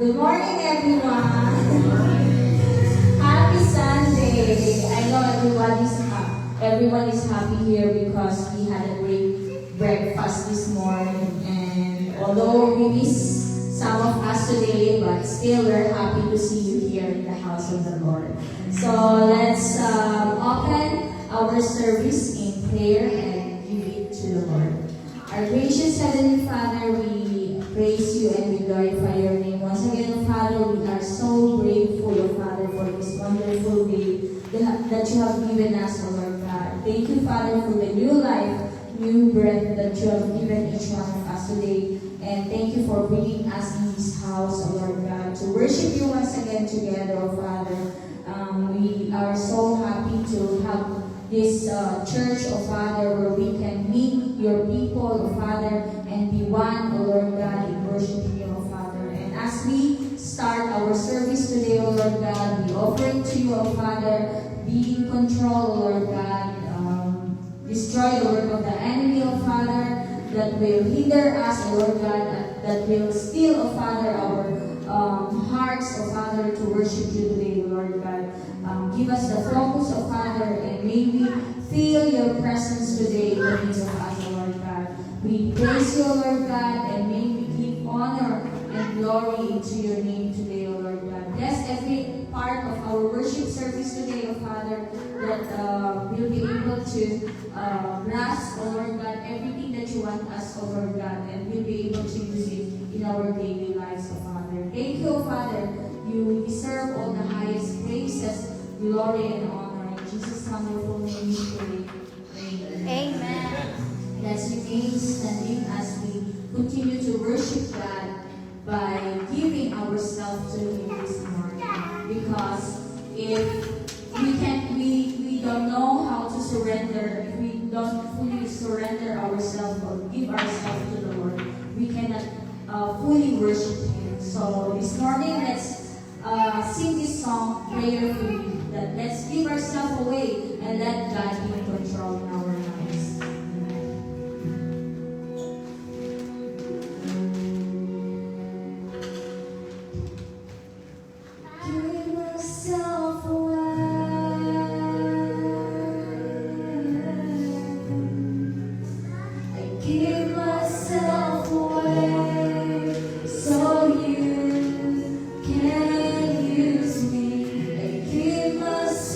Good morning, everyone. Happy Sunday. I know everyone is happy here because we had a great breakfast this morning. And although we miss some of us today, but still we're happy to see you here in the house of the Lord. So let's open our service in prayer and give it to the Lord. Our gracious Heavenly Father, we praise you and we glorify your name. Once again, Father, we are so grateful, Father, for this wonderful day that you have given us, O Lord God. Thank you, Father, for the new life, new breath that you have given each one of us today. And thank you for bringing us in this house, O Lord God, to worship you once again together, O Father. We are so happy to have this church, O Father, where we can meet your people, O Father, and be one, O Lord God, in worshiping you, O Father. And as we start our service today, O Lord God, we offer it to you, O Father. Be in control, O Lord God. Destroy the work of the enemy, O Father, that will hinder us, O Lord God, that will steal, O Father, our hearts, O Father, to worship you today, O Lord God. Give us the focus, O Father, and may we feel your presence today in the midst of us, O Lord God. We praise you, O Lord God, and may we give honor and glory into your name today, O Lord God. Bless every part of our worship service today, O Father, that we'll be able to grasp, O Lord God, everything that you want us, O Lord God, and we'll be able to use it in our daily lives, O Father. Thank you, O Father. You deserve all the highest praises, glory, and honor. In Jesus' wonderful name we pray. Amen. Let's remain standing as we continue to worship God by giving ourselves to Him this morning. Because if we don't know how to surrender, if we don't fully surrender ourselves or give ourselves to the Lord, we cannot fully worship Him. So this morning, let's sing this song prayerfully. That let's give ourselves away and let God be in control in our lives. Give myself away. I give myself away so you can use me. I give myself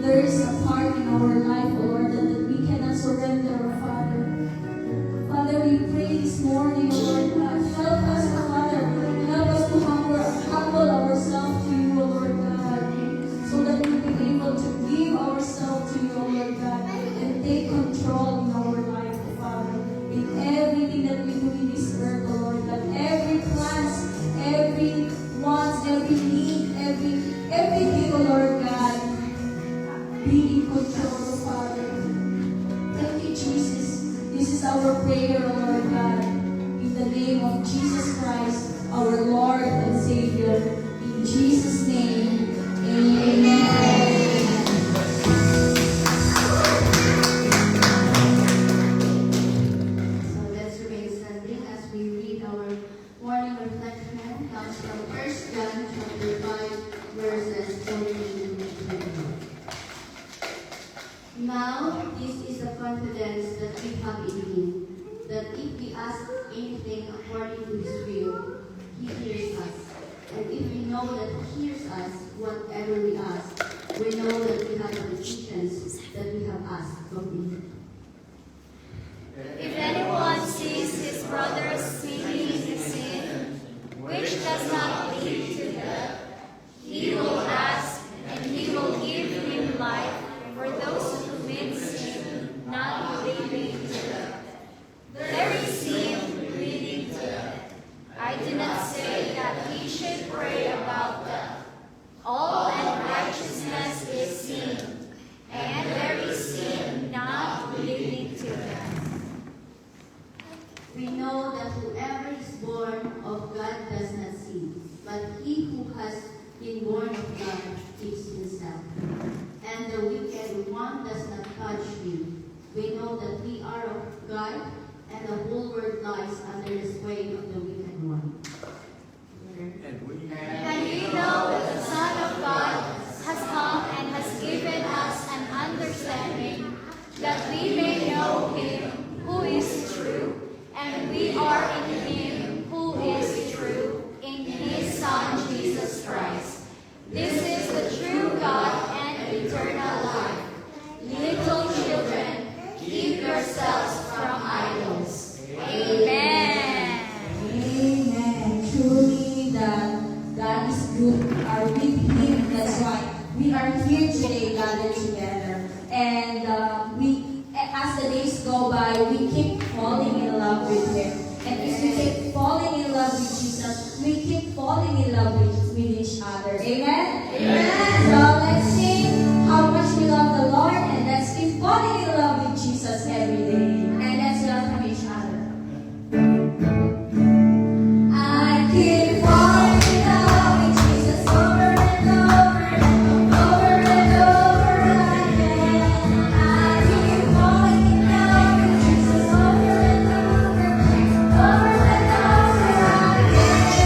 there is a part in our life, O Lord, that we cannot surrender, O Father. Father, we pray this morning, O Lord God, help us, O Father, help us to humble ourselves to you, O Lord God, so that we will be able to give ourselves to you, O Lord God, and take control in our life, O Father, in everything that we do in this earth, O Lord God, every plans, every wants, every need, everything, O Lord God, be in control, O Father. Thank you, Jesus. This is our prayer, O Lord God, in the name of Jesus Christ, our Lord and Savior. In Jesus' name, amen. So let's remain standing as we read our morning reflection. Comes from 1 John chapter 5, verses 14 to 20. Now, this is the confidence that we have in Him, that if we ask anything according to His will, He hears us. And if we know that He hears us, whatever we ask, we know that we have the petitions that we have asked of Him. If anyone sees his brother sinning a sin which does not lead to death, he will ask, and He will give him life for those who commit sin not leading to death. There is sin leading to death. I do not say that he should pray about death. All unrighteousness is sin, and there is sin not leading to death. We know that whoever is born of God does not sin, but he who has been born of God keeps himself. And the wicked one does not touch him. We know that we are of God, and the whole world lies under the sway of the wicked one. And we know that the Son of God has come and has given us an understanding, that we may know Him who is true, and we are in Him who is true, in His Son Jesus Christ. This is the true God and eternal life. Little children, keep yourselves from idols. Amen. Amen. Truly, that God is good. We are with Him. That's why we are here today, gathered together. And as the days go by, we keep falling in love with Him. And if we keep falling in love with Jesus, we keep falling in love with each other. Amen? Amen. So let's sing how much we love the Lord, and let's keep falling in love with Jesus every day. And let's welcome each other. I keep falling in love with Jesus over and over and over and over again. I keep falling in love with Jesus over and over and over and over again.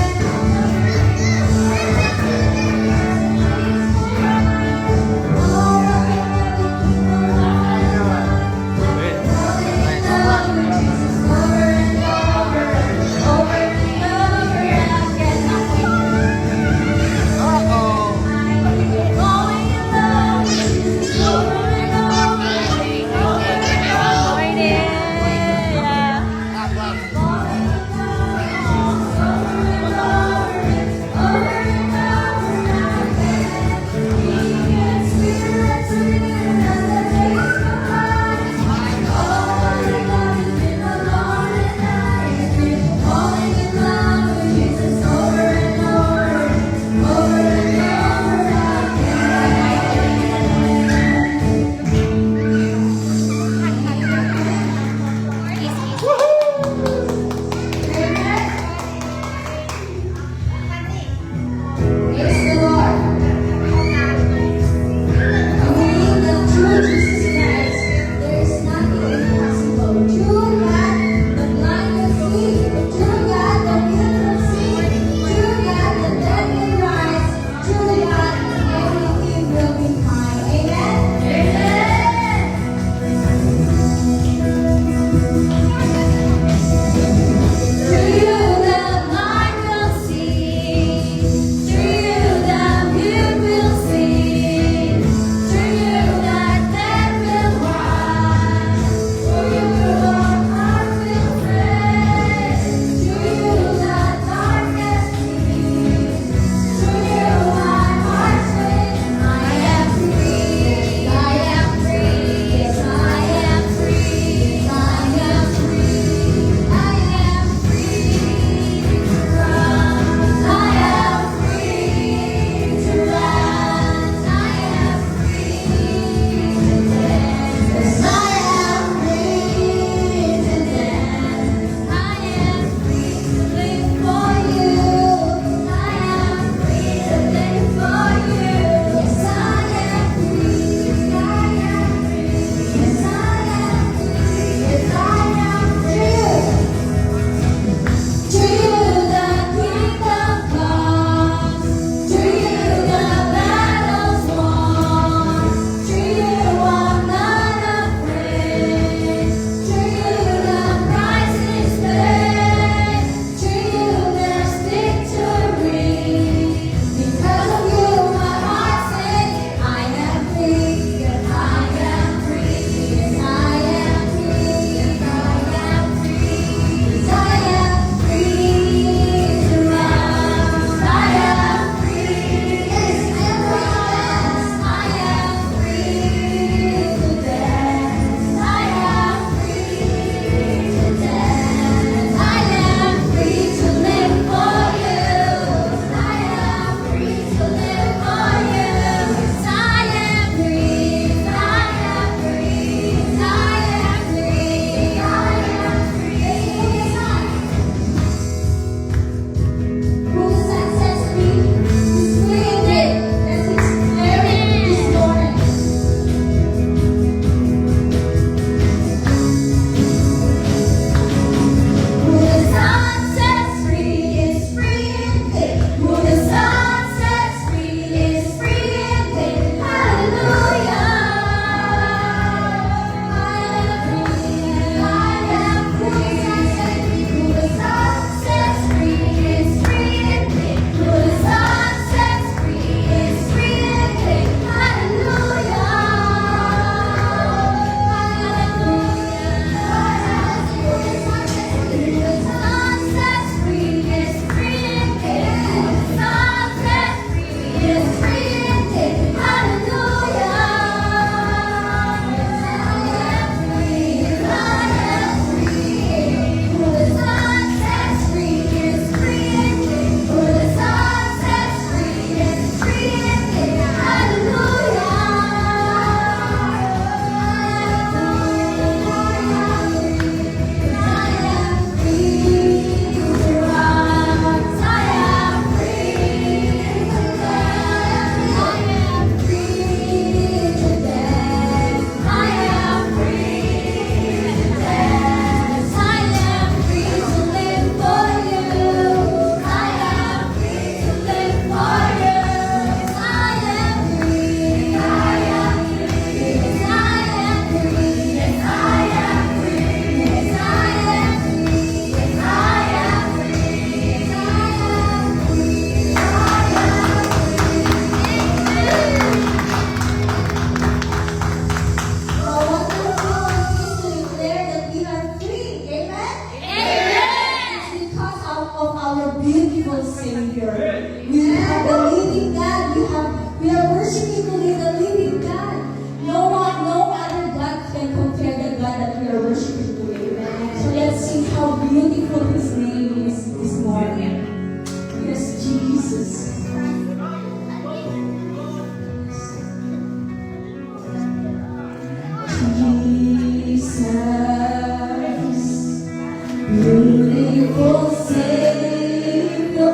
beautiful Savior,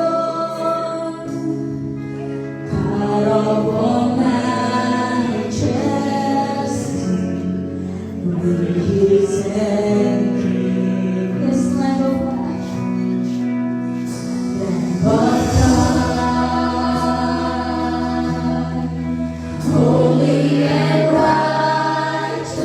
God of all majesty, His and His Lamb of God, holy and righteous,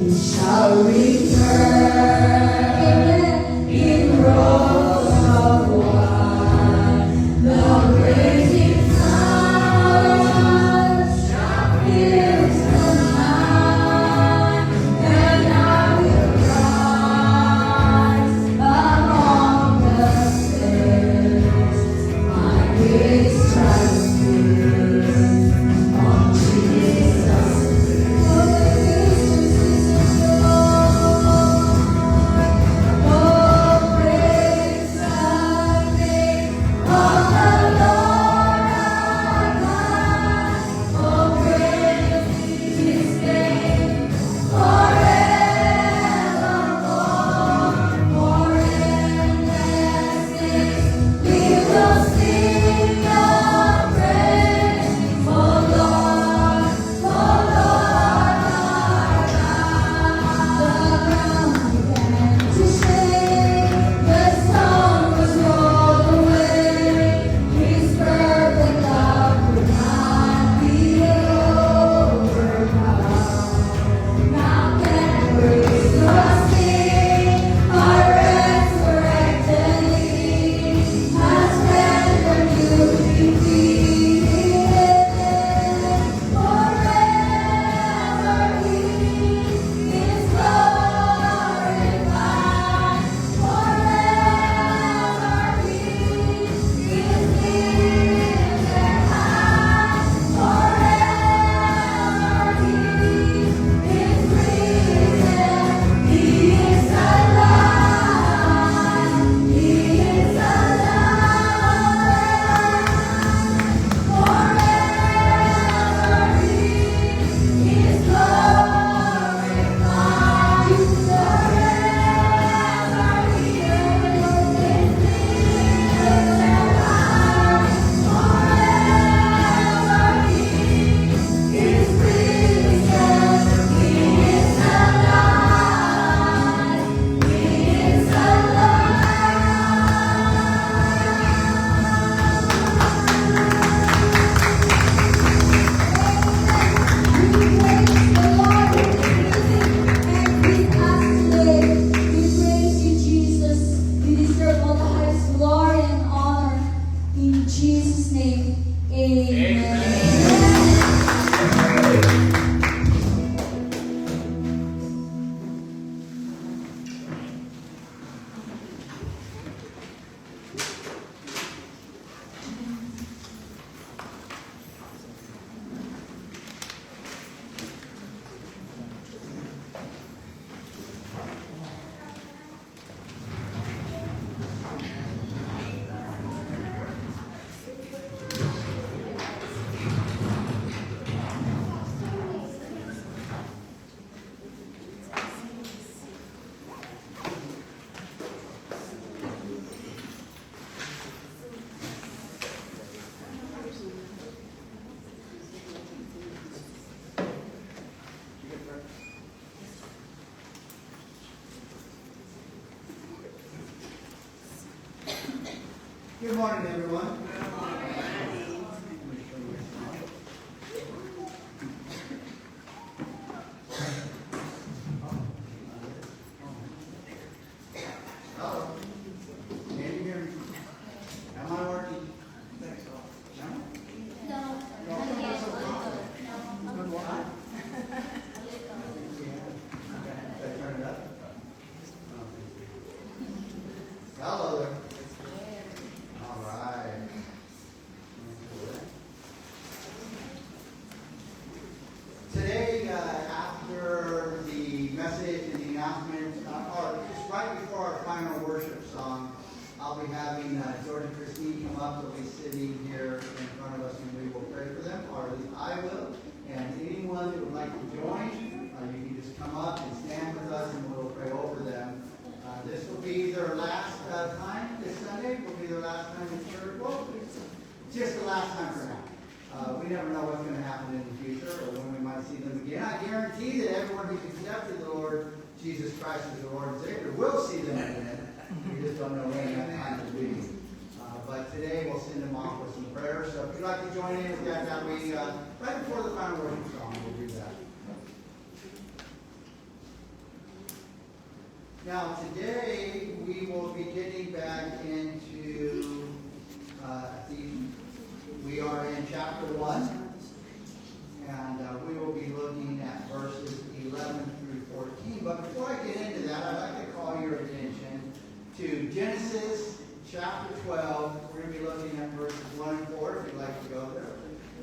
He shall return. He Good morning, everyone. Hello. Can you hear me? Am I working? No? Good one. Should I turn it up? Hello there. All right. Today, after the message and the announcement, or just right before our final worship song, I'll be having George and Christine come up. They'll be sitting here in front of us, and we will pray for them, or at least I will. And anyone that would like to join, you can just come up and stand with us, and we'll pray over them. This will be their last time this Sunday. Will be their last time in church. Well, it's just the last time for now. We never know what's going to happen in the future or when we might see them again. I guarantee that everyone who's accepted the Lord Jesus Christ as the Lord and Savior will see them again. We just don't know when that time will be. But today we'll send them off with some prayers. So if you'd like to join in with that, that'll be right before the final worship song. We'll do that. Now today we will be getting back into we are in chapter 1, and we will be looking at verses 11 through 14. But before I get into that, I'd like to call your attention to Genesis chapter 12. We're going to be looking at verses 1 and 4 if you'd like to go there.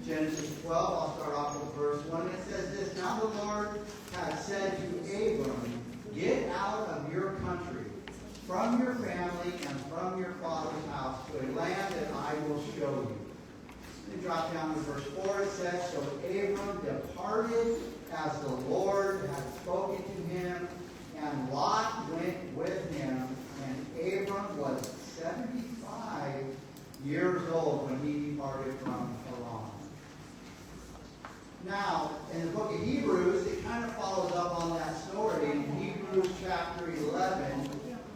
Genesis 12, I'll start off with verse 1. It says this: Now the Lord had said to Abram, Get out of your country, from your family, and from your father's house, to a land that I will show you. Then drop down to verse 4. It says, So Abram departed as the Lord had spoken to him, and Lot went with him. And Abram was 75 years old when he departed from Haran. Now, in the book of Hebrews, it kind of follows up on that story. In Hebrews chapter 11,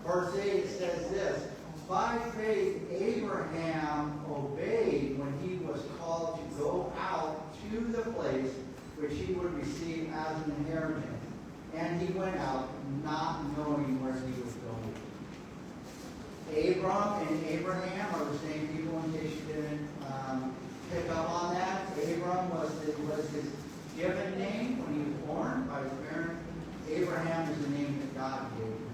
verse 8, it says this: By faith, Abraham obeyed when he was called to go out to the place which he would receive as an inheritance. And he went out, not knowing where he was going. Abram and Abraham are the same people, in case you didn't pick up on that. Abram was his given name when he was born by his parents. Abraham is the name that God gave him.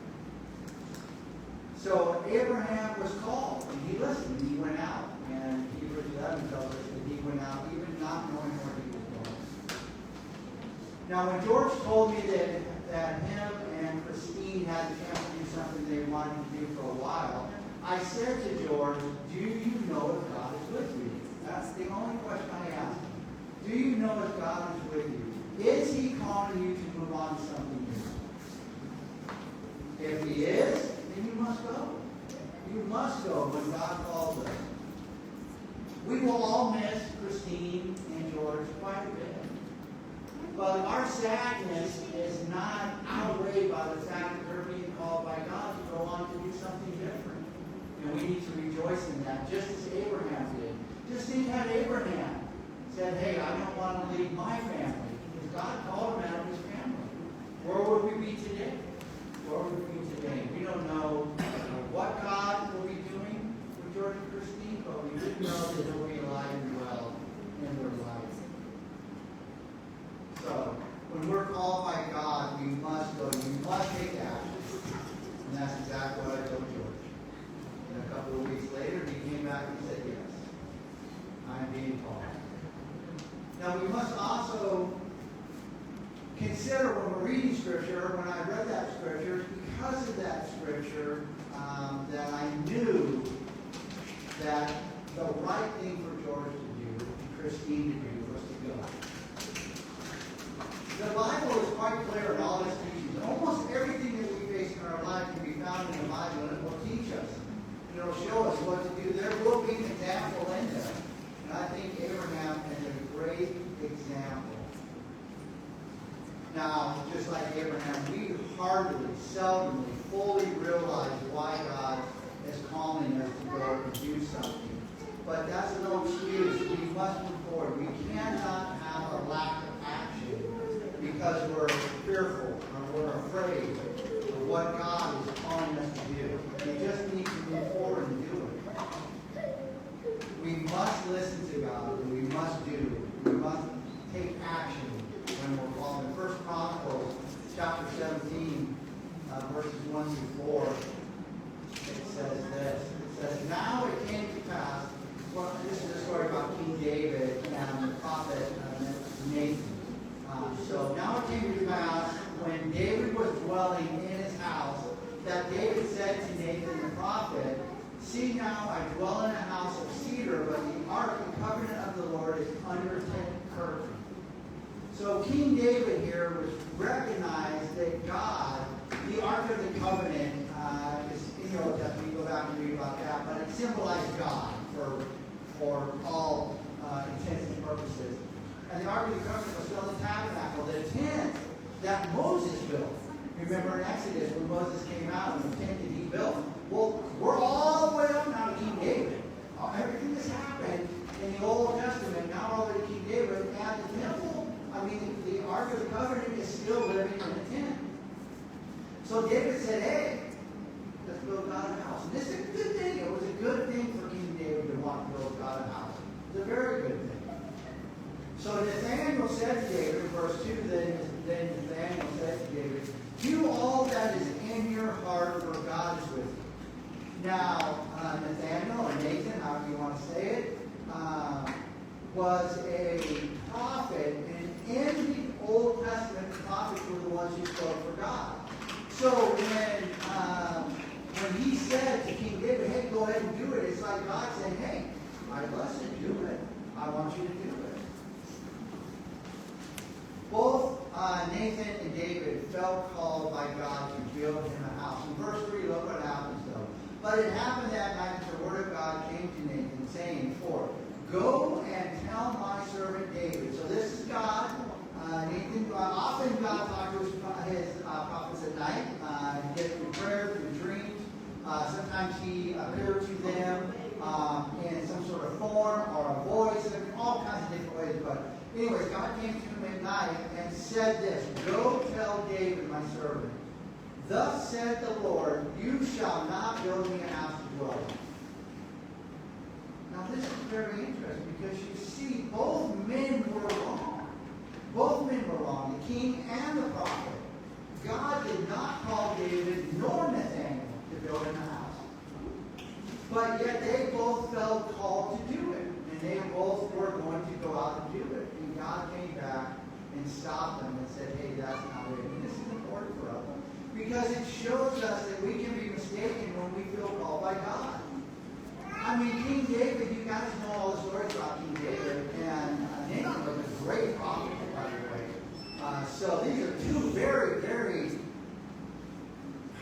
So Abraham was called, and he listened, and he went out. And Hebrews 11 tells us that he went out even not knowing where he was going. Now, when George told me that him and Christine had a chance to do something they wanted to do for a while, I said to George, do you know if God is with you? That's the only question I asked him. Do you know if God is with you? Is he calling you to move on to something new? If he is, then you must go. You must go when God calls us. We will all miss Christine and George quite a bit. But our sadness is not outweighed by the fact that they're being called by God to go on to do something different. And we need to rejoice in that, just as Abraham did. Just think how Abraham said, hey, I don't want to leave my family, because God called him out of his family. Where would we be today? Where would we be today? We don't know what God will be doing with George and Christine, but we do know that they'll be alive and well in their life. So, when we're called by God, we must go. We must take action. And that's exactly what I told George. And a couple of weeks later, he came back and said, yes, I'm being called. Now, we must also consider when we're reading Scripture, when I read that Scripture, because of that Scripture, that I knew that the right thing for George to do and Christine to do was to go. The Bible is quite clear in all its teachings. Almost everything that we face in our life can be found in the Bible, and it will teach us. And it will show us what to do. There will be an example in there. And I think Abraham is a great example. Now, just like Abraham, we hardly, seldomly, fully realize why God is calling us to go and do something. now I dwell in a house of cedar, but the ark, the covenant of the Lord, is under tent curtain. So King David here was recognized that God, the ark of the covenant, is in the Old Testament. You go back and read about that, but it symbolized God for all intents and purposes. And the ark of the covenant was still the tabernacle, the tent that Moses built. Remember in Exodus when Moses came out and the tent that he built. Well, we're all the way up now to King David. Everything that's happened in the Old Testament, now all the way to King David, and the temple, the Ark of the Covenant is still living in the tent. So David said, hey, let's build God a house. And this is a good thing. It was a good thing for King David to want to build God a house. It's a very good thing. So Nathanael said to David, in verse 2, then Nathanael said to David, do all that is in your heart, for God is with you. Now, Nathanael, or Nathan, however you want to say it, was a prophet, and in the Old Testament, the prophets were the ones who spoke for God. So when he said to King David, hey, go ahead and do it, it's like God saying, hey, I bless you, do it. I want you to do it. Both Nathan and David felt called by God to build him a house. In verse 3, look what happens though. But it happened that night that the word of God came to Nathan, saying, go and tell my servant David. So this is God. Nathan, often God talked to his prophets at night, through prayer, through dreams. Sometimes he appeared to them in some sort of form or a voice, all kinds of different ways. But anyways, God came to him at night and said this, go tell David, my servant, thus said the Lord, you shall not build me a house to dwell in. Now this is very interesting because you see both men were wrong. Both men were wrong, the king and the prophet. God did not call David nor Nathanael to build him a house. But yet they both felt called to do it. And they both were going to go out and do it. And God came back and stopped them and said, hey, that's not it. And this is important for us. Because it shows us that we can be mistaken when we feel called by God. King David, you guys know all the stories about King David. And Nathan was a great prophet, by the way. So these are two very, very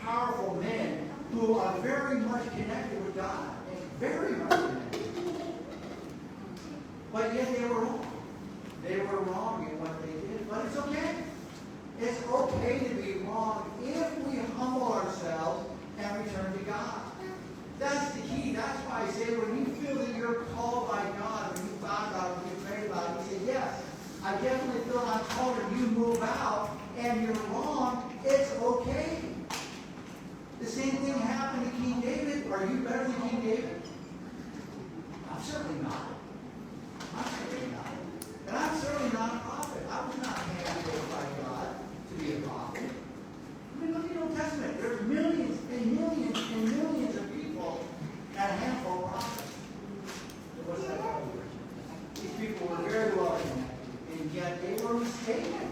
powerful men who are very much connected with God. And very much connected. But yet they were wrong. They were wrong in what they did. But it's okay. It's okay to be wrong if we humble ourselves and return to God. That's the key. That's why I say when you feel that you're called by God, when you thought about it, when you prayed about it, you say, yes, I definitely feel I'm called, and you move out and you're wrong, it's okay. The same thing happened to King David. Are you better than King David? I'm certainly not. I'm certainly not. And I'm certainly not a prophet. I was not handpicked by God to be a prophet. Look at the Old Testament. There's millions and millions and millions of people and a handful of prophets. So what's that tell you? These people were very well connected, and yet they were mistaken.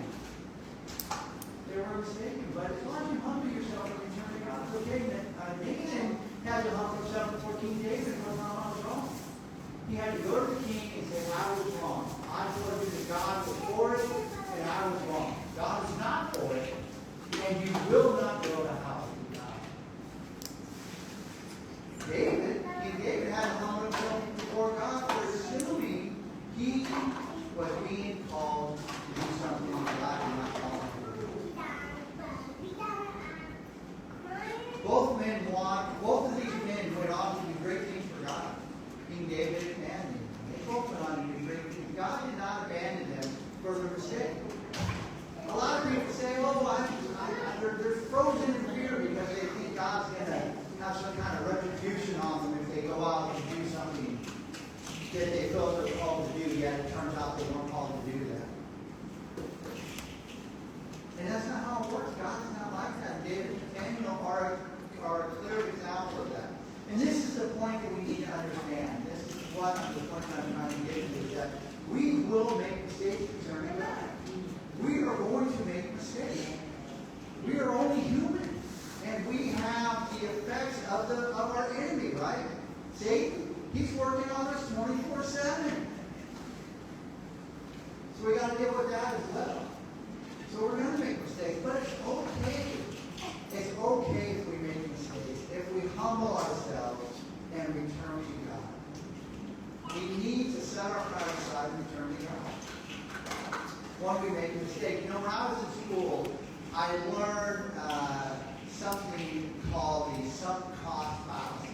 They were mistaken. But as long as you humble yourself and return to God, it's okay. Nathan had to humble himself before King David was not on his own. He had to go to the king and say, I was wrong. I told you that God was for it, and I was wrong. God is not for it, and you will not build a house with God. King David had to humble himself before God for assuming he was being called to do something that God did not call him to do. Both of these men went on to do great things for God. King David and Nathan. They both went on to do great things. God did not abandon them for their mistake. A lot of people say, oh, they're frozen in fear because they think God's going to have some kind of retribution on them if they go out and do something that they felt they're called to do, yet it turns out they weren't called to do that. And that's not how it works. God is not like that. David and Nathanael are a clear example of that. And this is the point that we need to understand. This is what the point I'm trying to get to, is that we will make mistakes concerning God. We are going to make mistakes. We are only human. And we have the effects of our enemy, right? Satan, he's working on us 24/7. So we got to deal with that as well. So we're going to make mistakes, but it's okay. It's okay if we make mistakes, if we humble ourselves and return to God. We need to set our pride aside and return to God. When we make a mistake. You know, when I was in school, I learned something called the sunk cost fallacy.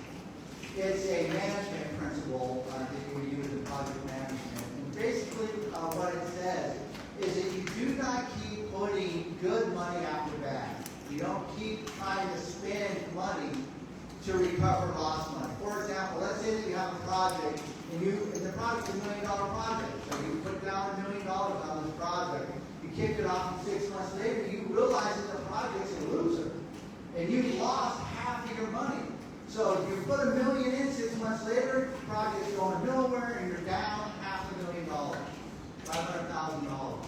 It's a management principle that we use in project management. And basically what it says is that you do not keep putting good money after bad. You don't keep trying to spend money to recover lost money. For example, let's say that you have a project and the project is $1 million project. So you put down $1 million on this project. You kick it off, and 6 months later you realize that the project's a loser. And you've lost half of your money. So you put $1 million in, 6 months later, the project's going nowhere, and you're down $500,000, $500,000.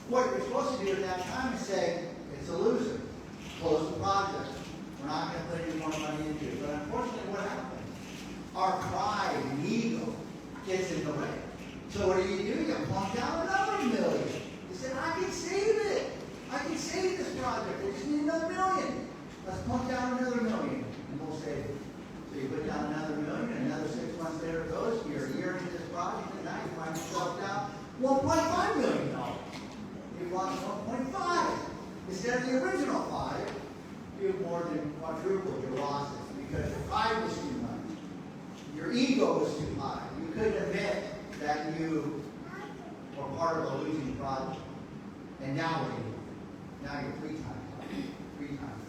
What you're supposed to do at that time is say, it's a loser. Close the project. We're not going to put any more money into it. But unfortunately, what happens? Our pride and ego gets in the way. So what do? You plunk down another $1 million. You say, I can save it. I can save this project. We just need another $1 million. Let's plunk down another $1 million, and we'll save it. So you put down another $1 million, and another 6 months later it goes. You're a year into this project, and now you find yourself down $1.5 million. You've lost 1.5. Instead of the original 5, you've more than quadrupled your losses because your pride was too much. Your ego was too high. You couldn't admit that you were part of a losing project. And now what do you do? Now you're 3 times higher. 3 times.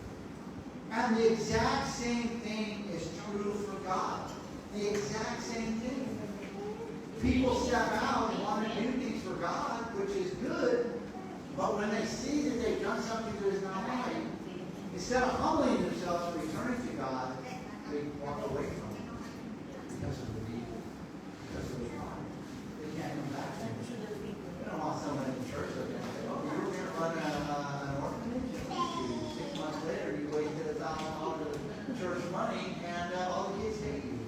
And the exact same thing is true for God. The exact same thing. People step out and want to do things for God, which is good, but when they see that they've done something that is not right, instead of humbling themselves and returning to God, they walk away from it because of the evil, because of the pride. They can't come back to it. You don't want someone in the church looking and say, oh, you were going to run an orphanage, and 6 months later you wasted $1,000 of church money, and all the kids hate you.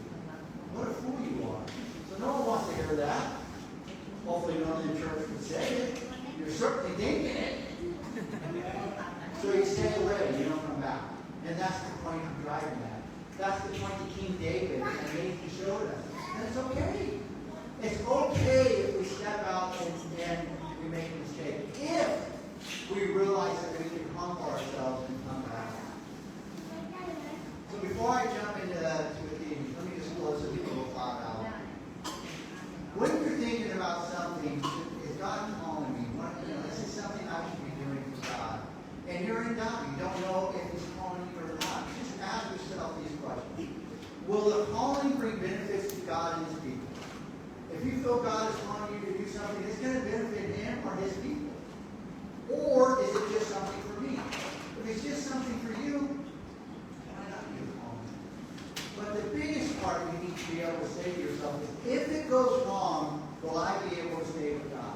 What a fool you are. So no one wants to hear that. Hopefully no one in the church would say it. You're certainly thinking it. So you stay away, you don't come back. And that's the point of driving that. That's the point that King David and Nathan showed us. And it's okay. It's okay if we step out and we make a mistake. If we realize that we can humble ourselves and come back. So before I jump into the theme, let me just close with a little thought out. When you're thinking about something, is God calling me? This is something I should be doing for God. And you're in doubt. You don't know if He's calling you or not. Just ask yourself these questions. Will the calling bring benefits to God and His people? If you feel God is calling you to do something, it's going to benefit Him or His people. Or is it just something for me? If it's just something for you, why not be a calling? But the biggest part you need to be able to say to yourself is, if it goes wrong, will I be able to stay with God?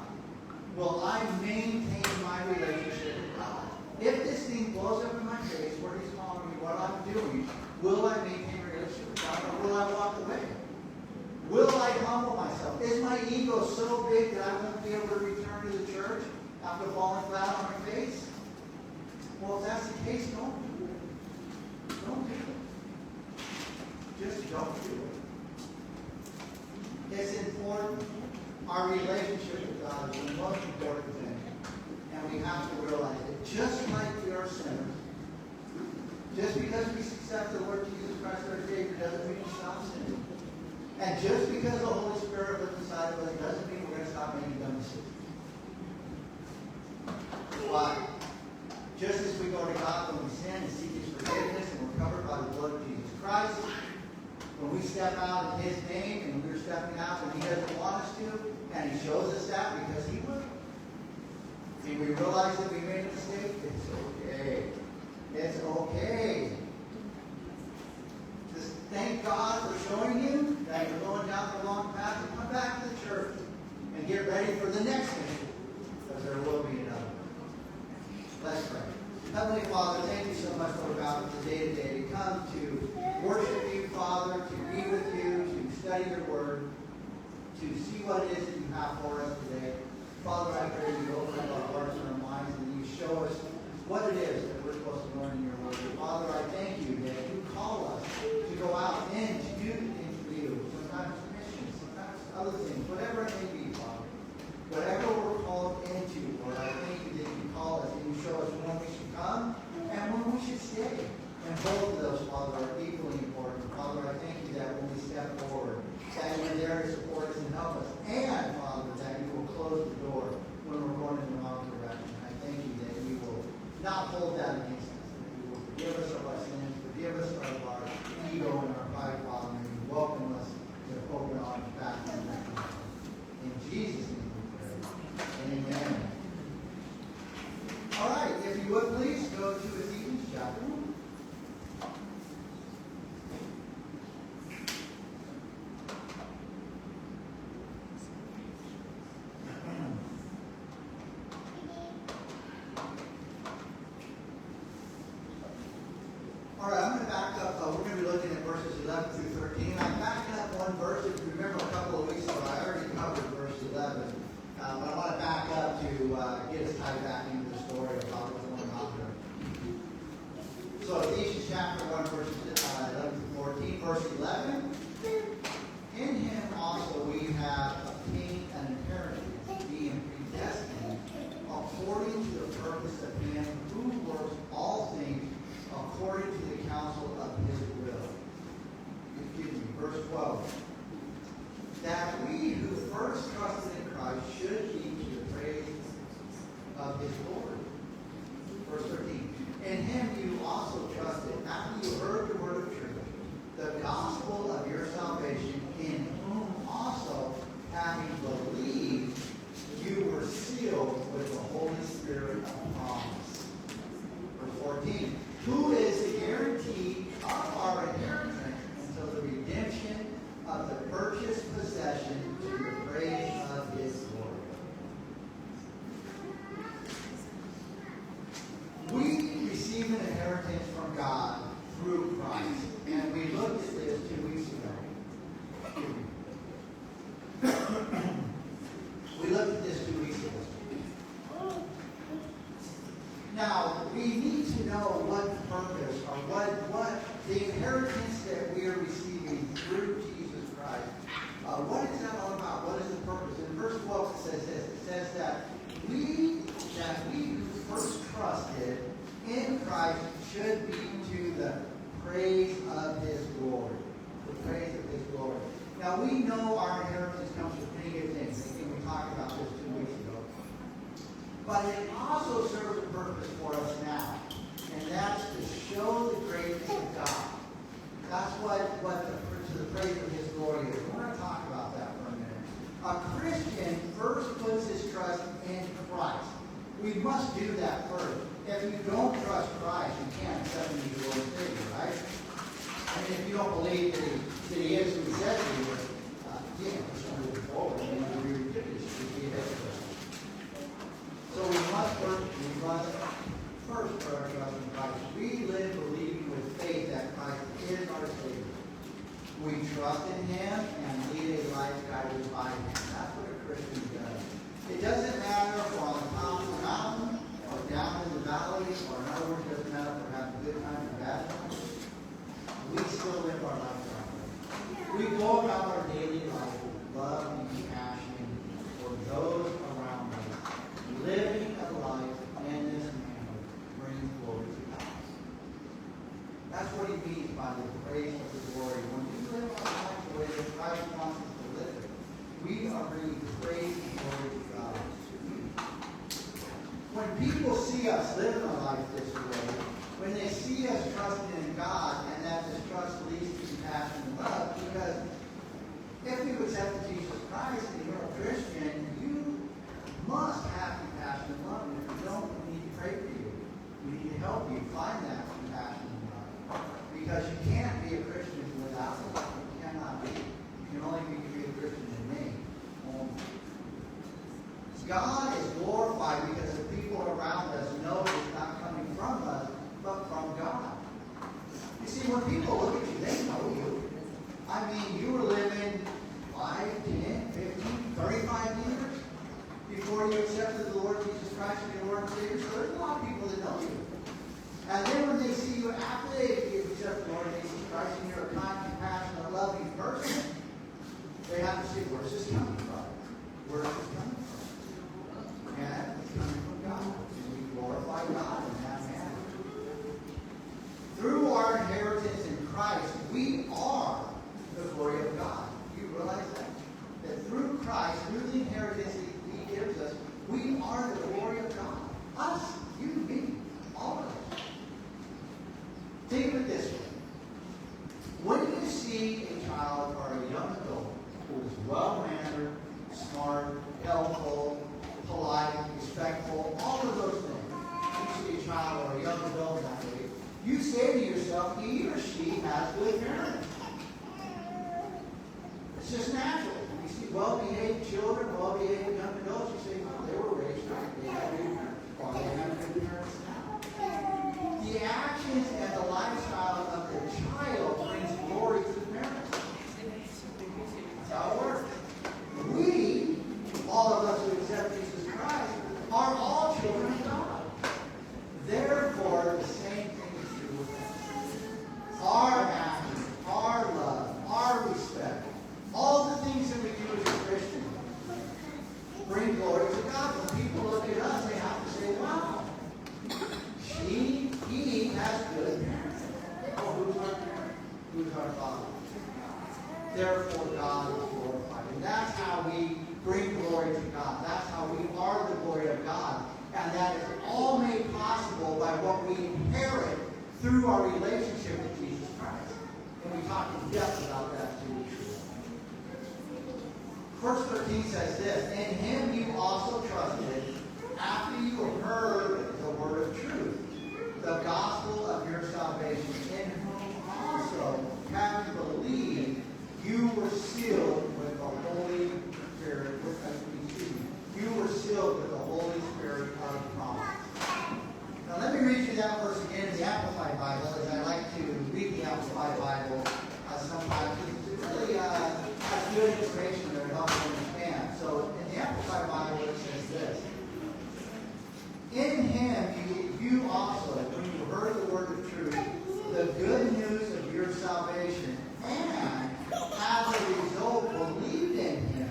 Will I maintain my relationship with God? If this thing blows up in my face, where He's calling me, what I'm doing, will I maintain a relationship with God, or will I walk away? Will I humble myself? Is my ego so big that I won't be able to return to the church after falling flat on my face? Well, if that's the case, don't do it. Don't do it. Just don't do it. It's important. Our relationship with God is the most important thing. And we have to realize that just like we are sinners, just because we accept the Lord Jesus Christ our Savior doesn't mean we stop sinning. And just because the Holy Spirit lives inside of us doesn't mean we're going to stop making dumb decisions. But just as we go to God when we sin and seek His forgiveness and we're covered by the blood of Jesus Christ, when we step out in His name and we're stepping out when He doesn't want us to, and He shows us that because He will, and we realize that we made a mistake, it's okay. It's okay. Just thank God for showing you that you're going down the wrong path, and come back to the church and get ready for the next mission, because there will be another. Let's pray. Heavenly Father, thank you so much, Lord God, for the day today to come to worship you, Father, to be study your word, to see what it is that you have for us today. Father, I pray you open up our hearts and our minds and you show us what it is that we're supposed to learn in your word. Father, I thank you that you call us to go out and to do things for you. Sometimes missions, sometimes other things, whatever it may be, Father. Whatever we're called into, Lord, I thank you that you call us and you show us when we should come and when we should stay. And both of those, Father, are equally important. Father, I thank you that when we step forward, that you're there to support us and help us. And, Father, that you will close the door when we're going in the wrong direction. I thank you that you will not hold that against us. That you will forgive us of our sins, forgive us of our ego and our pride, Father, and you welcome us to open arms back to the next one. In Jesus' name we pray. Amen. All right, if you would please go to Ephesians chapter 1. All right, I'm going to back up. We're going to be looking at verses 11 through 13. I'm backing up one verse. If you remember a couple of weeks ago, I already covered verse 11. But I want to back up to get us tied back into the story about what's going on here. So Ephesians chapter 1, verses 11 through 14. Verse 11. In him also we have obtained an inheritance, being predestined according to the purpose of him who works all things according to the counsel of his will. Excuse me, verse 12. That we who first trusted in Christ should be to the praise of his glory. Verse 13. In him you also trusted, after you heard the word of truth, the gospel of your salvation, in whom also, having believed, you were sealed with the Holy Spirit of promise. Verse 14. Who is the guarantee of our inheritance until the redemption of the purchased possession to the praise of his glory. We receive an inheritance from God through Christ. And we looked at this 2 weeks ago. We looked at this 2 weeks ago. Now, we need to know what the purpose or what the inheritance that we are receiving through Jesus Christ. What is that all about? What is the purpose? In verse 12 it says this. It says that we who first trusted in Christ should be to the praise of his glory. The praise of his glory. Now we know our inheritance comes from many good things. I think we talked about this 2 weeks ago. But it also serves a purpose for us now. And that's to show the greatness of God. That's to the praise of his glory is. We're going to talk about that for a minute. A Christian first puts his trust in Christ. We must do that first. If you don't trust Christ, you can't accept him as your Lord and Savior, right? I mean, if you don't believe that he is who he says he is, just move forward. And you would be ridiculous to be a hypocrite. So we must first put our trust in Christ. We live believing with faith that Christ is our Savior. We trust in him and lead a life guided by him. That's what a Christian does. It doesn't matter if we're on the top of the mountain or down in the valley, or in other words, it doesn't matter if we're having good times or bad times. We still live our life that way. We go about our daily life with love and compassion for those around us, living a life in this manner, bringing glory to God. That's what he means by the praise of his glory. When we live our life the way that Christ wants us to live it, we are bringing praise and glory to God. When people see us living a life this way, when they see us trusting in God, and that this trust leads to compassion and love, because if you accept Jesus Christ and you're a Christian, you must have compassion and love. And if you don't, we need to pray for you. We need to help you find that compassion and love. Because you can't be a Christian without it. You cannot be. You can only be a Christian in name only. God is glorified because the people around us know it's not coming from us, but from God. You see, when people look at you, they know you. I mean, you were living When you see a child or a young adult who is well-mannered, smart, helpful, polite, respectful, all of those things, you see a child or a young adult that way, you say to yourself, he or she has good parents. It's just natural. You see well-behaved children, well-behaved young adults, you say, well, they were raised right. They have good parents. Or they have good parents now. The actions and the lifestyle of the child brings glory to the parents. That's how it works. We, all of us who accept Jesus Christ, are all children of God. Therefore, the same thing is true with us. Our actions, our love, our respect, all the things that we do as a Christian bring glory to God. When people look at us, they have to say, wow, he has good parents. Oh, who's our parent? Who's our Father? Therefore, God is glorified. And that's how we bring glory to God. That's how we are the glory of God. And that is all made possible by what we inherit through our relationship with Jesus Christ. And we talk in depth about that too. Verse 13 says this, in him you also trusted after you heard the word of truth, the gospel of your salvation, in whom also, having believed, you were sealed with the Holy Spirit. You were sealed with the Holy Spirit of promise. Now let me read you that verse again in the Amplified Bible, as I like to read the Amplified Bible sometimes. It really has good information that helps you understand. So in the Amplified Bible it says this. In him you also, when you heard the word of truth, the good news of your salvation, and as a result believed in him,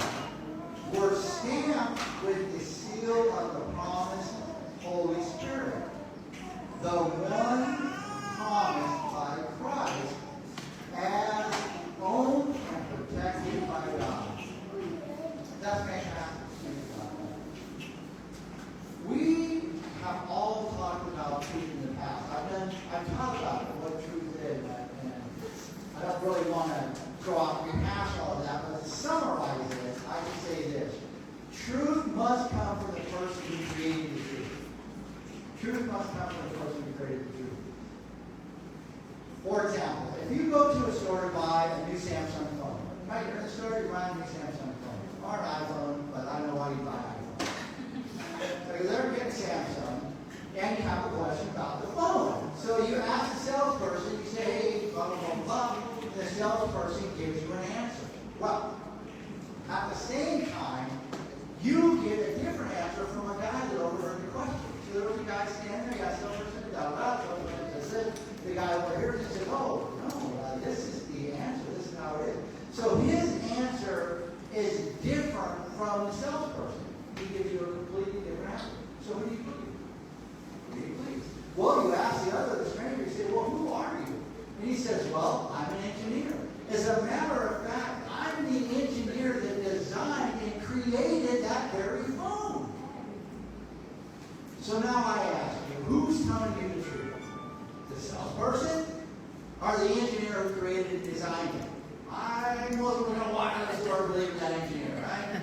were stamped with the seal of the promised Holy Spirit, the one promised by Christ as owned and protected by God. That's fantastic. We have all talked about truth in the past. I've talked about what truth is, and I don't really want to go off and rehash all of that, but to summarize this, I can say this. Truth must come from the person who created the truth. Truth must come from the person who created the truth. For example, if you go to a store to buy a new Samsung phone, right? You're in the store, you buy a new Samsung phone. Or an iPhone, but I don't know why you buy an iPhone. So you're there to get a Samsung, and you have a question about the phone. So you ask the salesperson, you say, hey, blah, blah, blah, blah. The salesperson gives you an answer. Well, at the same time, you get a different answer from a guy that overheard the question. So there was a guy standing there, you got a salesperson, the guy over here just said, oh, no, this is the answer, this is how it is. So his answer is different from the salesperson. He gives you a completely different answer. So who do you believe? Who do you believe? Well, you ask the stranger, you say, well, who are you? And he says, well, I'm an engineer. As a matter of fact, I'm the engineer that designed and created that very phone. So now I ask you, who's telling you the truth? The salesperson or the engineer who created and designed it? I'm most going to walk out the store and believe in that engineer, right?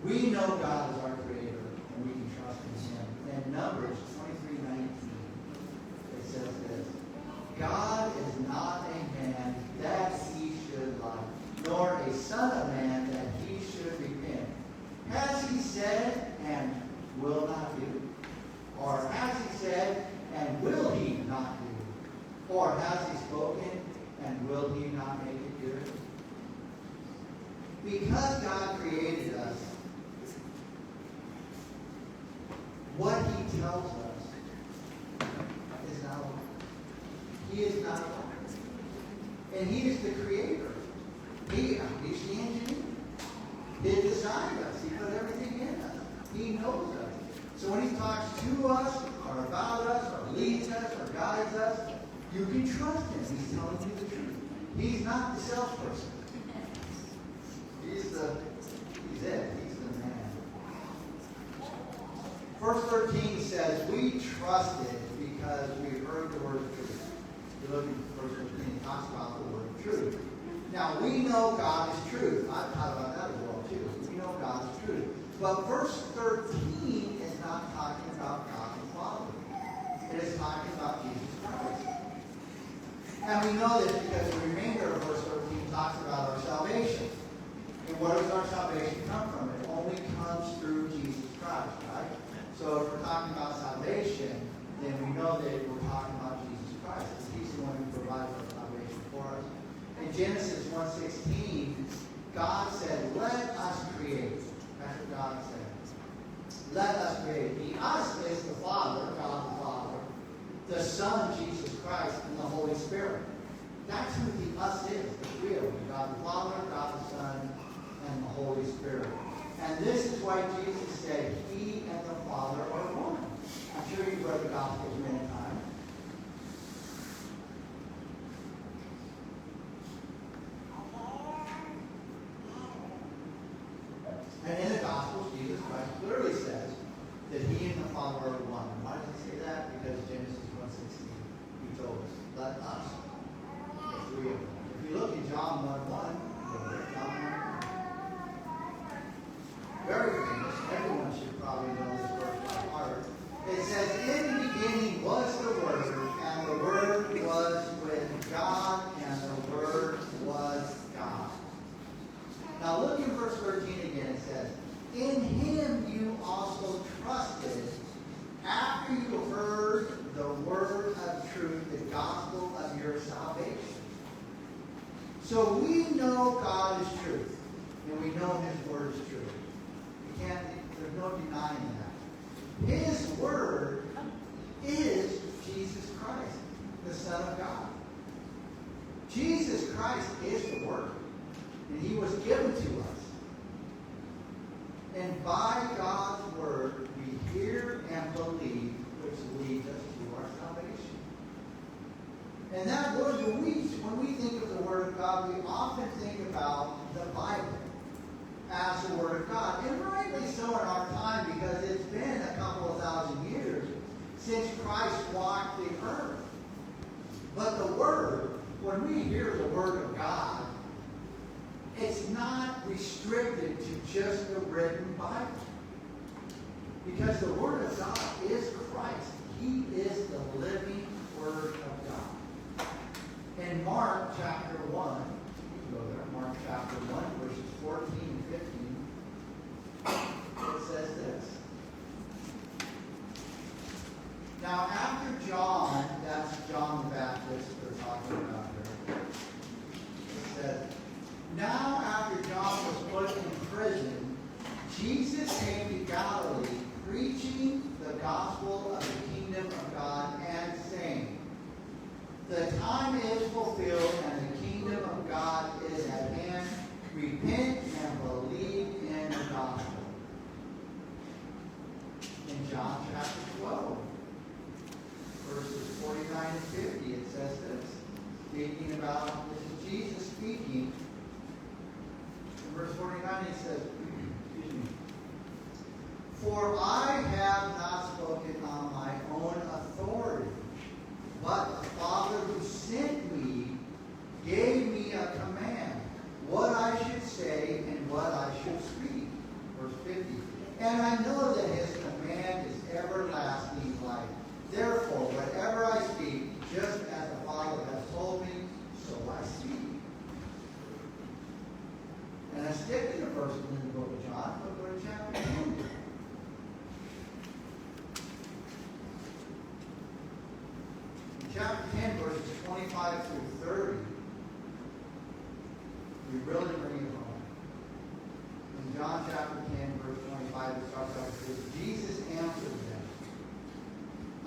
We know God is our creator, and we can trust in him. In Numbers 23:19, it says this, God is not a man that he should lie, nor a son of man that he should repent. Has he said and will not do? Or has he said and will he not do? Or has he spoken and will he not make it good? Because God created us, what he tells us is not a lie. He is not a liar. And he is the creator. He's the engineer. He designed us. He put everything in us. He knows us. So when he talks to us, or about us, or leads us, or guides us, you can trust him. He's telling you the truth. He's not the salesperson. He's it. He's the man. Verse 13 says, we trusted because we heard the word of truth. You look at verse 15, it talks about the word of truth. Now, we know God is truth. I've thought about that as well, too. We know God is truth. But verse 13 is not talking about God the Father. It is talking about Jesus Christ. And we know this because the remainder of verse 13 talks about our salvation. And where does our salvation come from? It only comes through Jesus Christ, right? So if we're talking about salvation, then we know that we're talking about Jesus Christ. He's the one who provides our salvation for us. In Genesis 1:16, God said, let us create. That's what God said. Let us create. The us is the Father, God the Father, the Son, Jesus Christ, and the Holy Spirit. That's who the us is, the three of them. God the Father, God the Son, and the Holy Spirit. And this is why Jesus said, He and the Father are one. I'm sure you've read the Gospels many times. And in the Gospels, Jesus Christ clearly says that He and the Father are one. Why does He say that? Because Genesis 1:16, He told us, let us, the three of them. If you look in John 1:1, John 1:1, very famous. Everyone should probably know this verse by heart. It says, in the beginning was the Word, and the Word was with God, and the Word was God. Now look in verse 13 again. It says, in Him you also trusted after you heard the word of truth, the gospel of your salvation. So we know God is truth, and we know His word is truth. There's no denying that. His word is Jesus Christ, the Son of God. Jesus Christ is the Word, and He was given to us. And by God's Word, we hear and believe, which leads us to our salvation. And that word, when we think of the Word of God, we often think about the Bible as the Word of God. And rightly so in our time, because it's been a couple of thousand years since Christ walked the earth. But the Word, when we hear the Word of God, it's not restricted to just the written Bible. Because the Word of God is Christ. He is the living Word of God. In Mark chapter 1, you can go there, Mark chapter 1, verses 14 and 15, it says this. Now after John, that's John the Baptist they're talking about here, it says, now after John was put in prison, Jesus came to Galilee, preaching the gospel of the kingdom of God and saying, the time is fulfilled and the kingdom of God is at hand. Repent and believe in the gospel. In John chapter 12, verses 49 and 50, it says this. Speaking about, this is Jesus speaking. In verse 49, it says, excuse me, for I have not spoken on my own authority, but the Father who sent me gave me a command, what I should say and what I should speak. Verse 50. And I know that His command is everlasting life. Therefore, whatever I speak, just as the Father has told me, so I speak. And I stick in the verse in the book of John, but go to chapter 10. In chapter 10, verses 25 through 30, we really bring it home. In John chapter 10, verse 25, it starts out with this. Jesus answered them,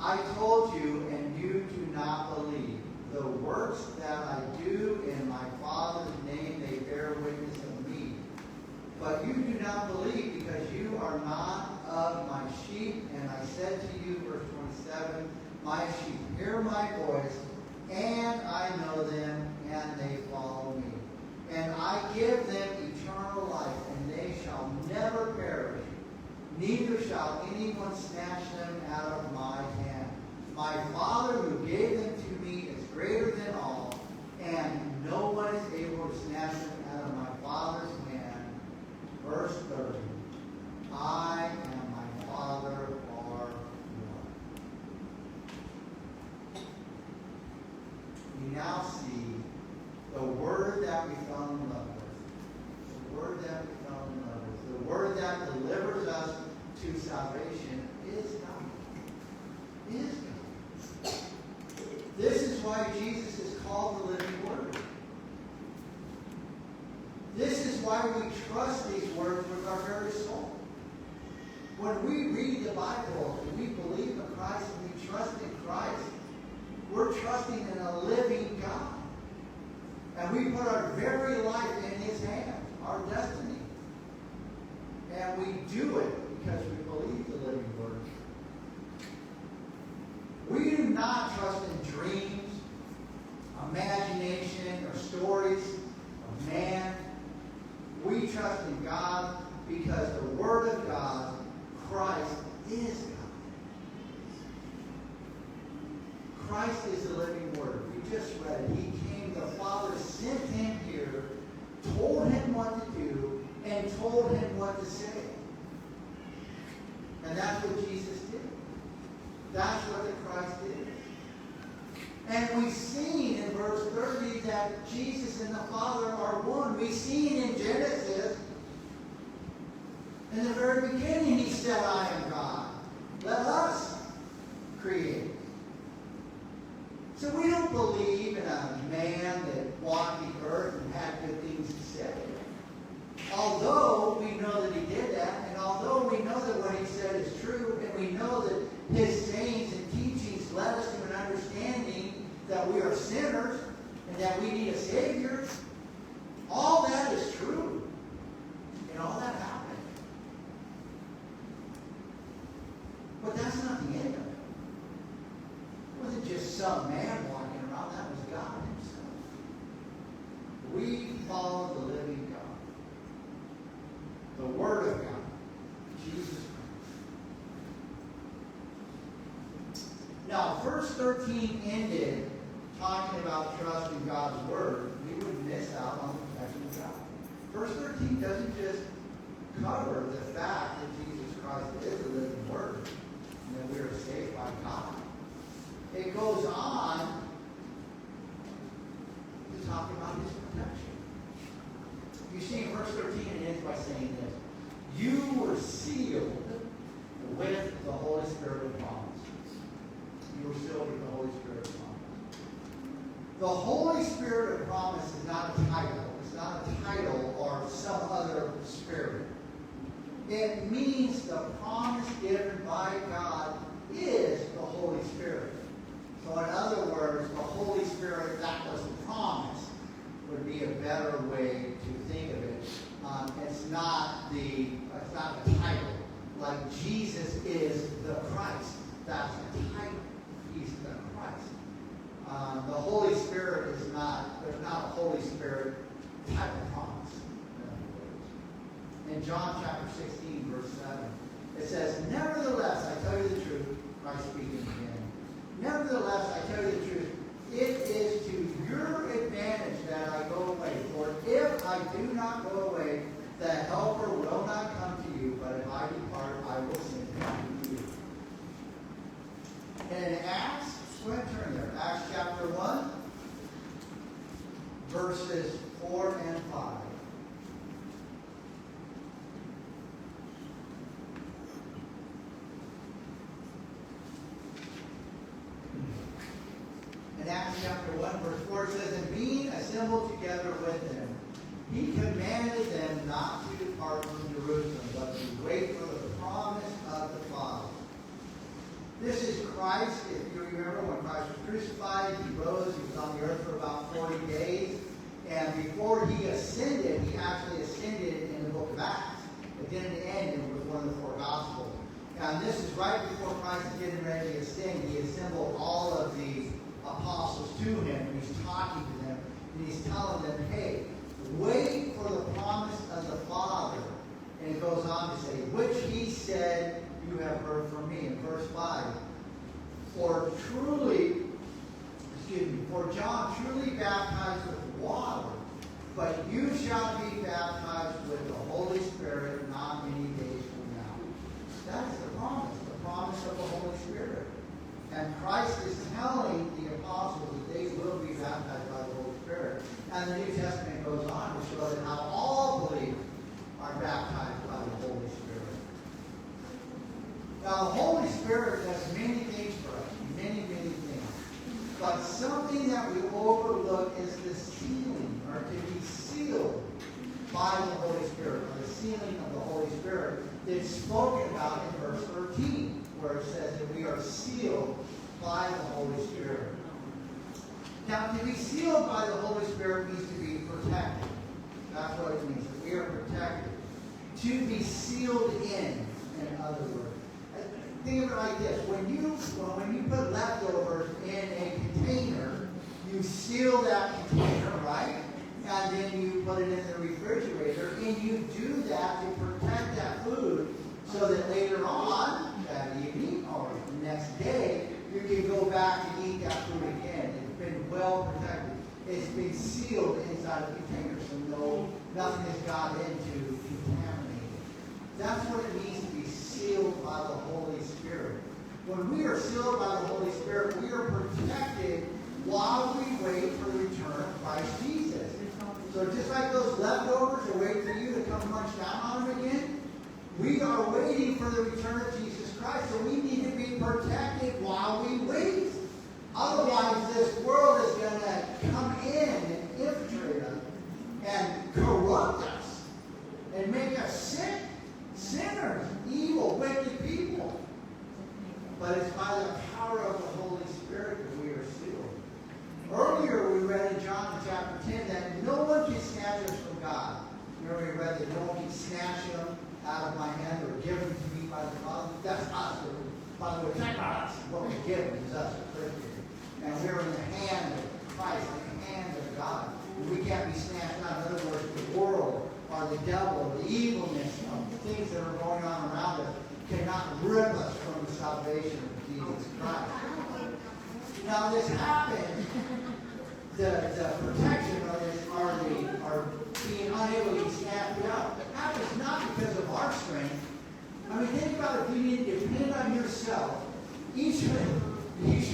I told you, and you do not believe. The works that I do in my Father's name, they bear witness of me. But you do not believe because you are not of my sheep. And I said to you, verse 27, my sheep hear my voice, and I know them, and they follow me. And I give them eternal life, and they shall never perish, neither shall anyone snatch them out of my hand. My Father who gave them to me is greater than all, and no one is able to snatch them out of my Father's hand. Verse 30. I and my Father are one. We now see the Word that we fell in love with. The Word that we fell in love with. The Word that delivers us to salvation is God. Is God. This is why Jesus is called the living Word. This is why we trust these words with our very soul. When we read the Bible and we believe in Christ and we trust in Christ, we're trusting in a living God. And we put our very life in His hands, our destiny. And we do it because we believe the living Word. We do not trust in dreams, imagination, or stories of man. We trust in God because the Word of God, Christ, is God. Christ is the living Word. We just read it. He came, the Father sent Him here, told Him what to do, and told Him what to say. And that's what Jesus did. That's what the Christ did. And we've seen in verse 30 that Jesus and the Father are one. We've seen in Genesis, in the very beginning, He said, I am God. Let us create. So we don't believe in a man that walked the earth and had good things to say. Although we know that He did that, and although we know that what He said is true, and we know that His sayings and teachings led us to an understanding that we are sinners and that we need a Savior, all that is true. And all that happened. But that's not the end of it. It wasn't just some man walking around. That was God Himself. We follow the living God. The Word of God. Jesus Christ. Now, verse 13 ended talking about trust in God's Word. We would miss out on the protection of God. Verse 13 doesn't just cover the fact that Jesus Christ is the living Word and that we are saved by God. It goes on to talk about His protection. You see, in verse 13, it ends by saying this. You were sealed with the Holy Spirit of promise. You were sealed with the Holy Spirit of promise. The Holy Spirit of promise is not a title. It's not a title or some other spirit. It means the promise given by God is the Holy Spirit. So in other words, the Holy Spirit that was promised would be a better way to think of it. It's not a title. Like Jesus is the Christ. That's a title. He's the Christ. The Holy Spirit is not, there's not a Holy Spirit type of promise. In John chapter 16, verse 7, it says, nevertheless, I tell you the truth, Christ speaking again. Nevertheless, I tell you the truth, it is to your advantage that I go away. For if I do not go away, the Helper will not come to you, but if I depart, I will send him to you. And in Acts, go ahead and turn there. Acts chapter 1, verses 4 and 5. In Acts chapter 1, verse 4, it says, and being assembled together with them, He commanded them not to depart from Jerusalem, but to wait for the promise of the Father. This is Christ. If you remember, when Christ was crucified, He rose. He was on the earth for about 40 days. And before He ascended, He actually ascended in the book of Acts. It didn't end with one of the four Gospels. And this is right before Christ is getting ready to ascend. He assembled all of the apostles to Him, and He's talking to them, and He's telling them, hey, wait for the promise of the Father. And it goes on to say, which He said you have heard from me. In verse 5, for For John truly baptized with water, but you shall be baptized with the Holy Spirit not many days from now. That is the promise of the Holy Spirit. And Christ is telling the apostles that they will be baptized by the Holy Spirit. And the New Testament goes on to show that how all believers are baptized by the Holy Spirit. Now, the Holy Spirit does many things for us, many things. But something that we overlook is the sealing, or to be sealed by the Holy Spirit, or the sealing of the Holy Spirit that's spoken about in verse 13, where it says that we are sealed by the Holy Spirit. Now, to be sealed by the Holy Spirit means to be protected. That's what it means, that we are protected. To be sealed in other words. Think of it like this. When you put leftovers in a container, you seal that container, right? And then you put it in the refrigerator, and you do that to protect that food so that later on, that evening or the next day, you can go back and eat that food again. It's been well protected. It's been sealed inside a container, so nothing has got into contaminate it. That's what it means to be sealed by the Holy Spirit. When we are sealed by the Holy Spirit, we are protected while we wait for the return of Christ Jesus. So just like those leftovers are waiting for you to come munch down on them again, we are waiting for the return of Jesus Christ. So we need to be protected while we wait. Otherwise, this world is going to come in and infiltrate us and corrupt us and make us sick. Sinners, evil, wicked people. But it's by the power of the Holy Spirit that we are sealed. Earlier we read in John chapter 10 that no one can snatch us from God. Remember we read that no one can snatch him out of my hand or give him to me by the Father. That's us. By the way, it's not us. What we give him is us, Christians. And we're in the hand of Christ, in the hand of God. We can't be snatched out. In other words, the world or the devil, the evilness of things that are going on around us cannot rip us from the salvation of Jesus Christ. Now this happened, the protection or being unable to be snatched out, happens not because of our strength. I mean, think about if you need to depend on yourself. Each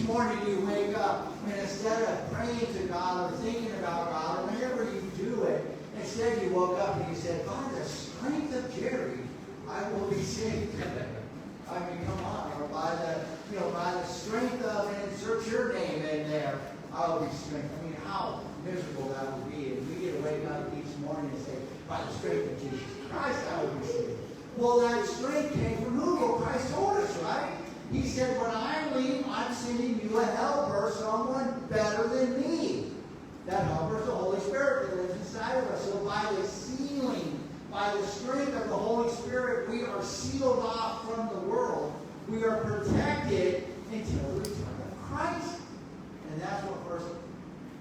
morning you wake up, and instead of praying to God or thinking about God, or whenever you do it, instead you woke up and you said, by the strength of Jerry, I will be saved today. I mean, come on. Or by the strength of, and insert your name in there, I will be strengthened. I mean, how miserable that would be if we get to wake up each morning and say, by the strength of Jesus Christ, I will be saved. Well, that strength came from who? Well, Christ told us, right? He said, when I leave, I'm sending you a helper, someone better than me. That helper is the Holy Spirit that lives inside of us. So by the sealing, by the strength of the Holy Spirit, we are sealed off from the world. We are protected until the return of Christ. And that's what verse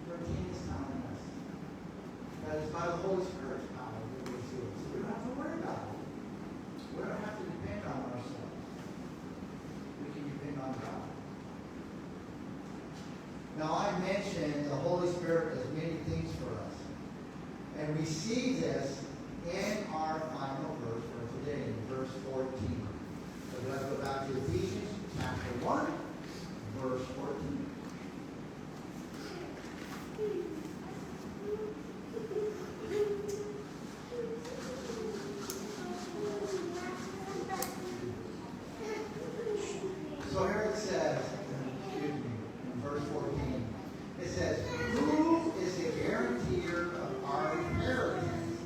13 is telling us. That is by the Holy Spirit's power that we're sealed. So we don't have to worry about it. We don't have to depend on ourselves. We can depend on God. Now I mentioned the Holy Spirit does many things for us. And we see this in our final verse for today, in verse 14. So let's go back to Ephesians chapter 1, verse 14. So here it says, in verse 14, it says, who is the guarantor of our inheritance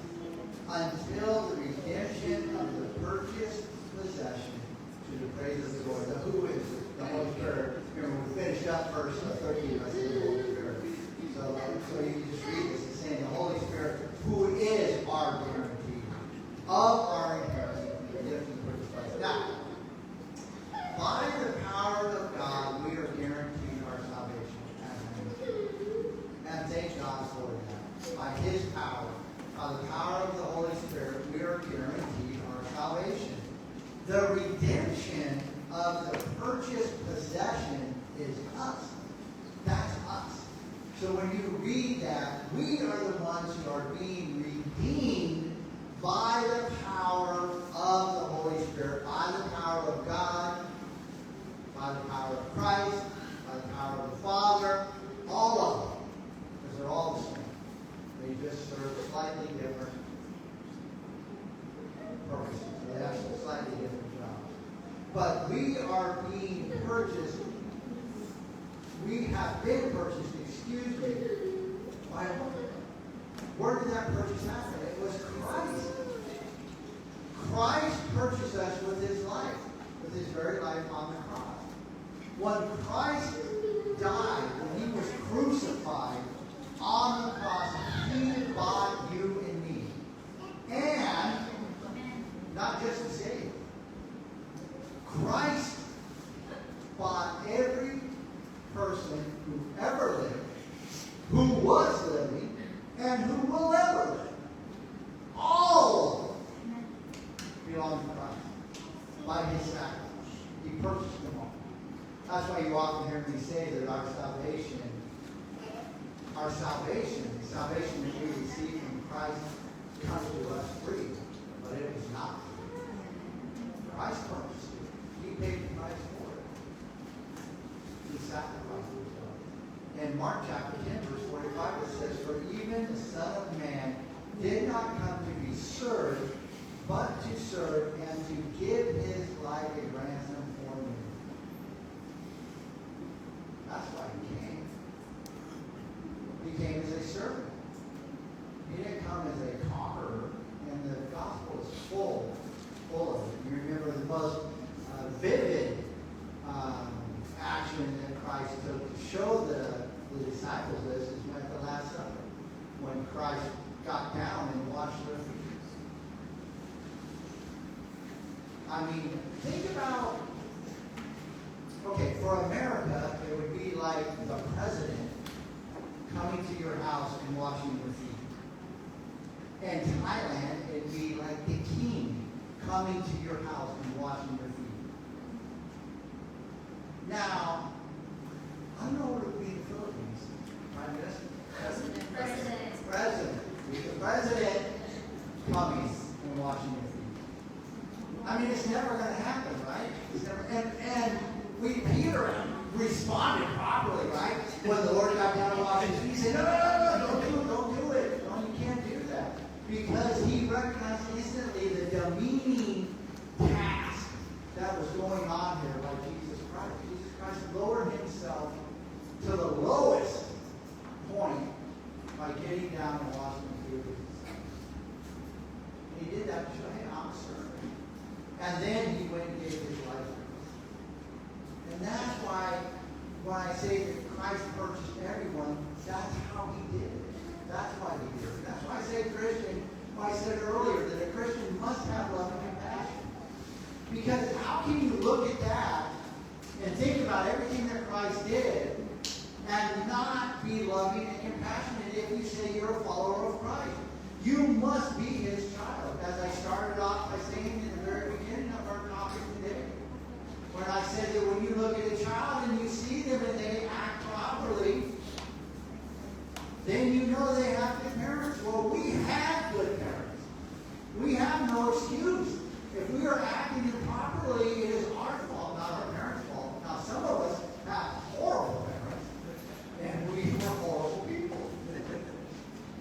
until the redemption of the purchased possession to the praise of the Lord. Now, who is the Holy Spirit? Remember, we finished up verse 13 by saying the Holy Spirit. So you can just read this. It's saying the Holy Spirit, who is our guarantee of our inheritance, the redemption of the purchased possession. Now, by the power of God, we are guaranteed our salvation. And thank God for that. By His power, by the power of the Holy Spirit, we are guaranteed our salvation. The redemption of the purchased possession is us. So when you read that, we are the ones who are being redeemed by the power of the Holy Spirit, by the power of God, by the power of Christ, by the power of the Father, all of them. Because they're all the same. They just serve slightly different purposes. They have some slightly different jobs. But we are being purchased. We have been purchased, excuse me, by what? Where did that purchase happen? It was Christ. Christ purchased us with his life, with his very life on the cross. When Christ died, when he was crucified on the cross, he bought you and me. And not just to save. Christ bought every person who ever lived, who was living, and who will ever live. All of them belong to Christ by his sacrifice. He purchased them all. That's why you often hear me say that our salvation, the salvation that we receive from Christ comes to us free, but it was not free. Christ purchased it. He paid the price for it. He sacrificed himself. In Mark chapter 10, verse 45, it says, "For even the Son of Man did not come to be served, but to serve and to give his life a ransom for many." That's why he came. He came as a servant. He didn't come as a conqueror, and the gospel is full of it. You remember the most vivid action that Christ took to show the disciples this is at the Last Supper, when Christ got down and washed their feet. I mean, think about, okay, for America, it would be like the president coming to your house and washing your feet. In Thailand, it'd be like the king coming to your house and washing your feet. Now, I don't know what it would be in the Philippines. Prime Minister? President. The president coming and washing your feet. I mean, it's never going to happen, right? It's never, and Peter responded properly, right? When the Lord got down and washed his feet, he said, no, don't do it. No, you can't do that. Because he recognized instantly the demeaning task that was going on here by Jesus Christ. Jesus Christ lowered himself to the lowest point by getting down and washing the feet of his disciples. And he did that to show, hey, I'm a servant. And then he went and gave his life for us. And that's why when I say that Christ purchased everyone, that's how he did it. That's why he did it. That's why I say Christian, why I said earlier that a Christian must have love and compassion. Because how can you look at that and think about everything that Christ did and not be loving and compassionate if you say you're a follower of Christ? You must be his child. As I started off by saying in the very beginning of our topic today, when I said that when you look at a child and you see them and they act properly, then you know they have good parents. Well, we have good parents. We have no excuse. If we are acting improperly, it is our fault, not our parents' fault. Now, some of us have horrible parents, and we are horrible people.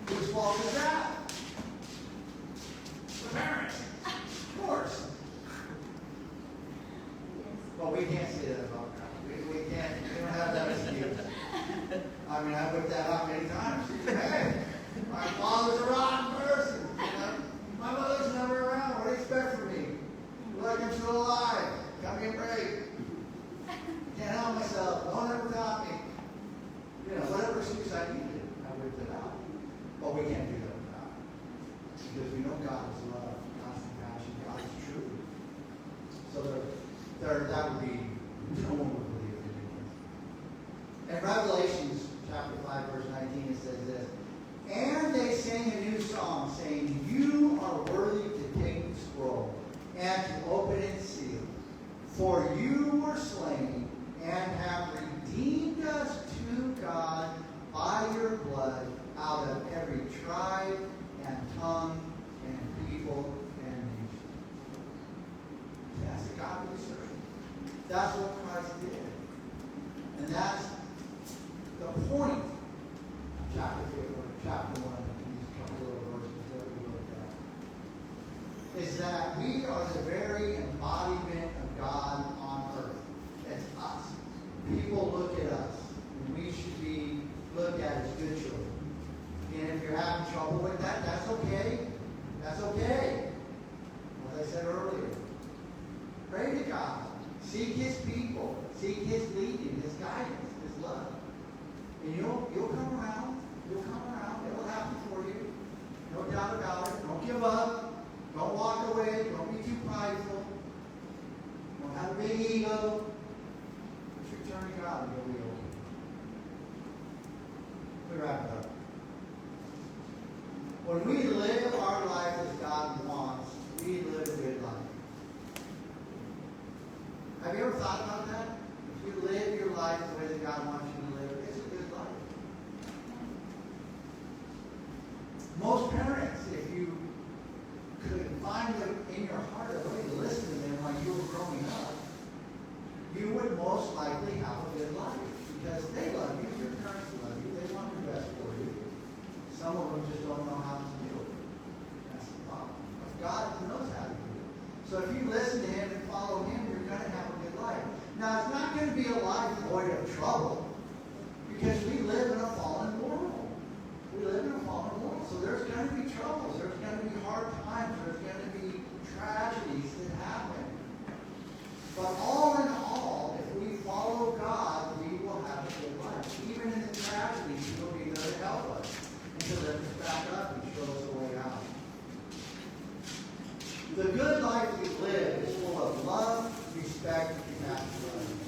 Whose fault is that? The parents. Of course. Well, we can't say that about God. We can't. We don't have that excuse. I mean, I whipped that out many times. Hey, my father's a rotten person. You know? My mother's never around. What do you expect from me? Like I'm still alive. Got me a break. Can't help myself. Don't ever taught me. You know, whatever excuse I needed, I whipped it out. But we can't do that with God. Because we know God is love, God's compassion, God is truth. So that would be, no one would believe it anyway. In Revelations chapter 5, verse 19, it says this, "And they sang a new song, saying, You are worthy to take the scroll and to open its seal. For you were slain and have redeemed us to God by your point of chapter 1, these couple of verses that we looked at, is that we are the very embodiment of God on earth. It's us. People look at us, and we should be looked at as good children. And if you're having trouble with that, that's okay. That's okay. As I said earlier, pray to God. Seek His people. Seek His leading, His guidance, His love. And you'll come around. You'll come around. It will happen for you. No doubt about it. Don't give up. Don't walk away. Don't be too prideful. Don't have a big ego. Just return to God and you'll be okay. We wrap it up. When we live our life as God wants, we live a good life. Have you ever thought about that? If you live your life the way that God wants you to live, it's a good life. Most parents, if you could find in your heart a way to listen to them while you were growing up, you would most likely have a good life. Because they love you, your parents love you, they want the best for you. Some of them just don't know how to do it. That's the problem. But God knows how to do it. So if you listen to Him and follow Him, you're going to have a good life. Now, it's not going to be a life void of trouble, because we live in a fallen world. We live in a fallen world. So there's going to be troubles. There's going to be hard times. There's going to be tragedies that happen. But all in all, if we follow God, we will have a good life. Even in the tragedies, He will be there to help us and to lift us back up and show us the way out. The good life we live is full of love, respect, and compassion for others.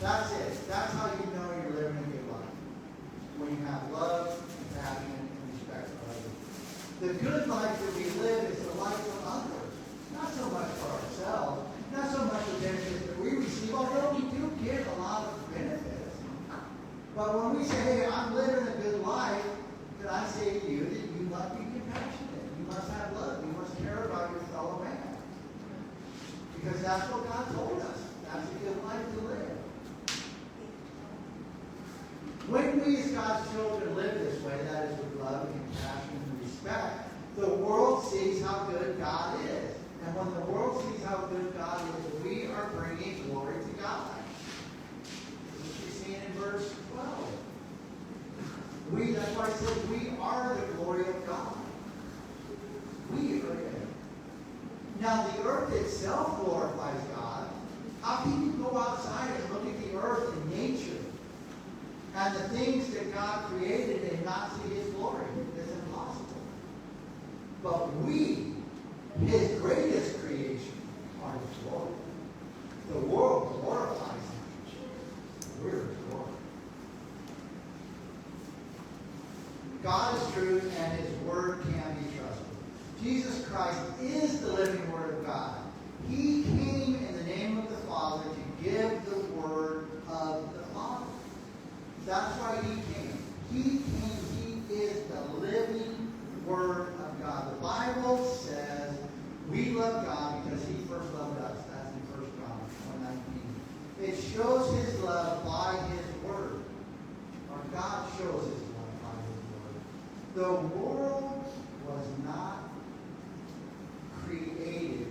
That's it. That's how you know you're living a good life. When you have love, compassion, and respect for others. The good life that we live is the life for others. Not so much for ourselves. Not so much the benefits that we receive, although we do get a lot of benefits. But when we say, hey, I'm living a good life, then I say to you that you must be compassionate. You must have love. You must care about your fellow man. Because that's what God told us. That's a good life to live. When we as God's children live this way, that is with love, compassion, and respect, the world sees how good God is. And when the world sees how good God is, we are bringing glory to God. This is what we see in verse 12. That's why it says we are the glory of God. We are it. Now the earth itself glorifies God. How can you go outside and look at the earth and nature and the things that God created and not see His glory? It's impossible. But we, His greatest creation, are His glory. The world glorifies Him. We're His glory. God is truth, and His word can be trusted. Jesus Christ is the living Word of God. He came in the name of the Father to give the Word of the Father. That's why He came. He came. He is the living Word of God. The Bible says we love God because He first loved us. That's in 1 John 1:19. It shows His love by His Word. Or God shows His love by His Word. The world was not created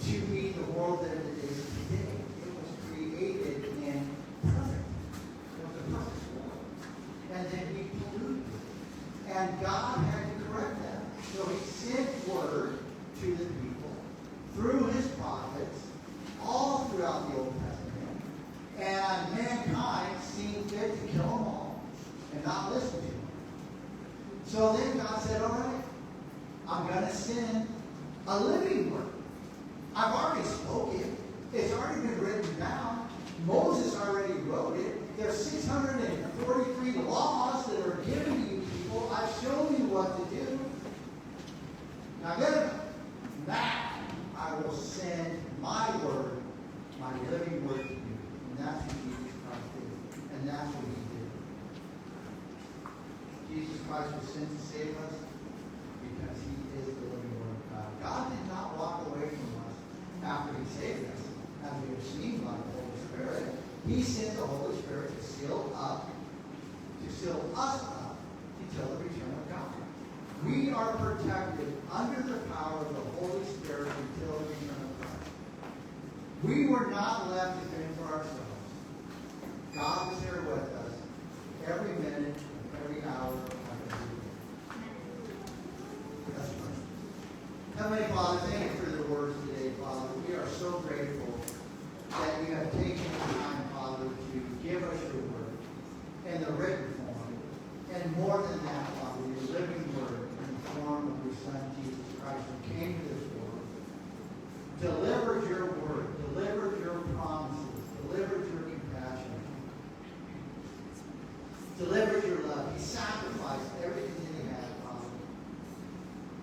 to be the world that it is today. It was created in perfect. It was a perfect world. And then He polluted it. And God had to correct that. So He sent word to the people through His prophets all throughout the Old Testament. And mankind seemed fit to kill them all and not listen to them. So then God said, all right, I'm going to send a living word. I've already spoken. It's already been written down. Moses already wrote it. There's 643 laws that are given to you people. I've shown you what to do. Now get it. Now I will send my word, my living word to you. And that's what Jesus Christ did. And that's what He did. Jesus Christ was sent to save us because He is the living Word of God. God did not walk away from us after He saved us, as we have seen by the Holy Spirit. He sent the Holy Spirit to seal seal us up until the return of God. We are protected under the power of the Holy Spirit until the return of Christ. We were not left to fend for ourselves. God was there with us every minute, every hour of the day. Let's pray. Heavenly Father, thank you for the words today, Father. We are so grateful that you have taken the time, Father, to give us your word in the written form. And more than that, Father, your living word in the form of your Son, Jesus Christ, who came to this world, delivered your word, delivered your promises, delivered your compassion, delivered your love. He sacrificed everything that he had, Father,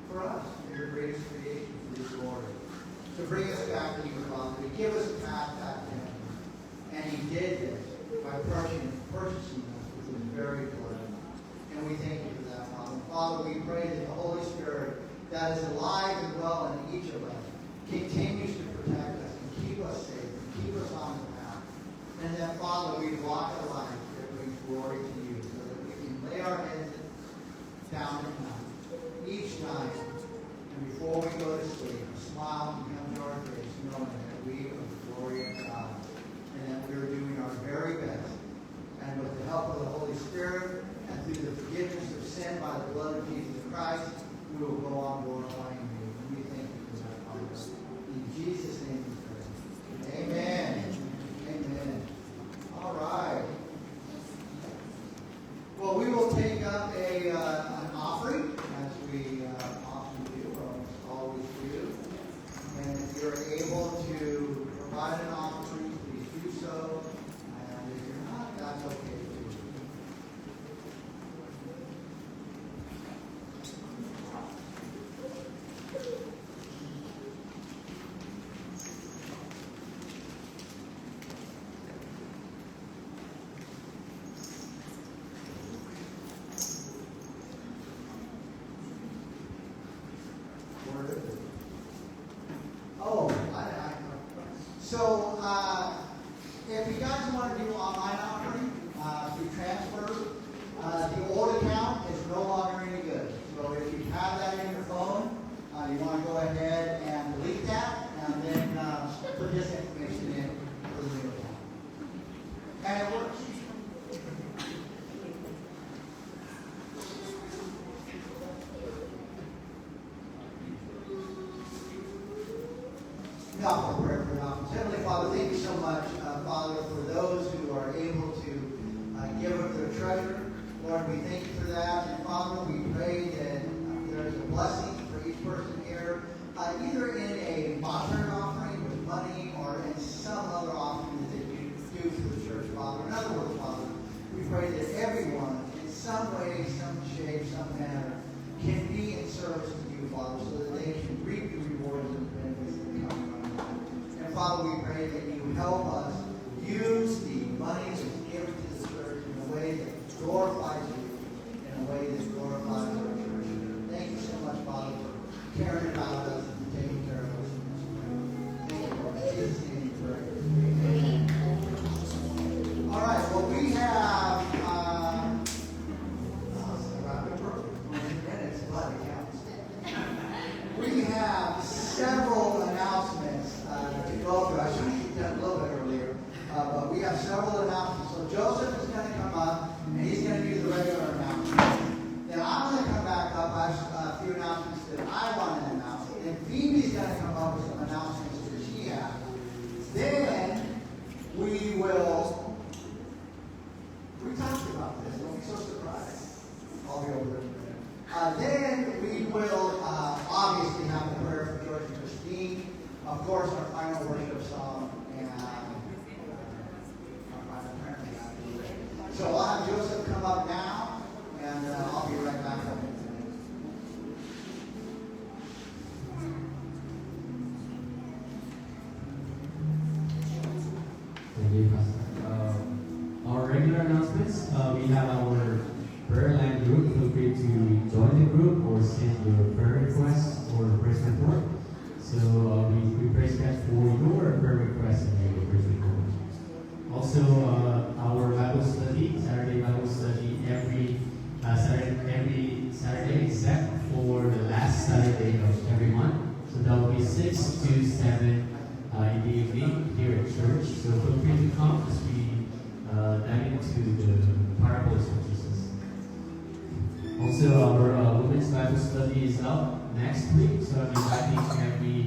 for us, for your greatest creation, for your glory, to bring us back to you, Father, to give us a path back to him. And he did this by purchasing us with his very blood. And we thank you for that, Father. Father, we pray that the Holy Spirit that is alive and well in each of us continues to protect us and keep us safe and keep us on the path. And that, Father, we walk a life that brings glory to you so that we can lay our heads down at night, each night, and before we go to sleep, a smile can come to our face, knowing that we are the glory of God and that we are doing our very best. And with the help of the Holy Spirit and through the forgiveness of sin by the blood of Jesus Christ, we will go on glorifying you. And we thank you for that, Father. In Jesus' name we pray. Amen. Amen. All right. Well, we will take up an offering, as we often do, or almost always do. And if you're able to provide an offering, please do so. And if you're not, that's okay too. So, if you guys want to do online offering through transfer, the old account is no longer any good. So, if you have that in your phone, you want to go ahead and delete that and then put this information in for the new account. And it works. Now for prayer for the office. Heavenly Father, thank you so much, Father, for those who are able to give up their treasure. Lord, we thank you for that. And Father, we pray that there is a blessing for each person here, either in a modern offering with money or in some other offering that you do for the church, Father. In other words, Father, we pray that everyone, in some way, some shape, some manner, can be in service to you, Father, so that they can reap the rewards and benefits that come from it. And Father, we pray that you help us use the money that's given to the church in a way that glorifies you, in a way that glorifies our church. Thank you so much, Father, for caring about us and taking care of us. Thank you, Lord. In Jesus' name we pray. Amen. All right, well, we have, we have several announcements to go through. I should have done a little bit earlier, but we have several announcements. So Joseph is going to come up, and he's going to do the regular announcements. Then I'm going to come back up. I have a few announcements that I want to announce. Then Phoebe's going to come up with some announcements that she has. Then we will. We talked about this. Don't be so surprised. I'll be over there. Then we will obviously have a prayer for George and Christine. Of course, our final worship song and our final prayer. So I'll have Joseph come up now, and I'll be right back up. Thank you, Pastor. Our regular announcements, we have our prayer line group. Feel free to join the group or send your prayer requests or praise report. So we praise God for your prayer requests and your praise report. Also, our Bible study, Saturday Bible study every 6 to 7 in the evening here at church. So feel free to come as we dive into the parables of Jesus. Also, our Women's Bible Study is up next week, so I'm inviting every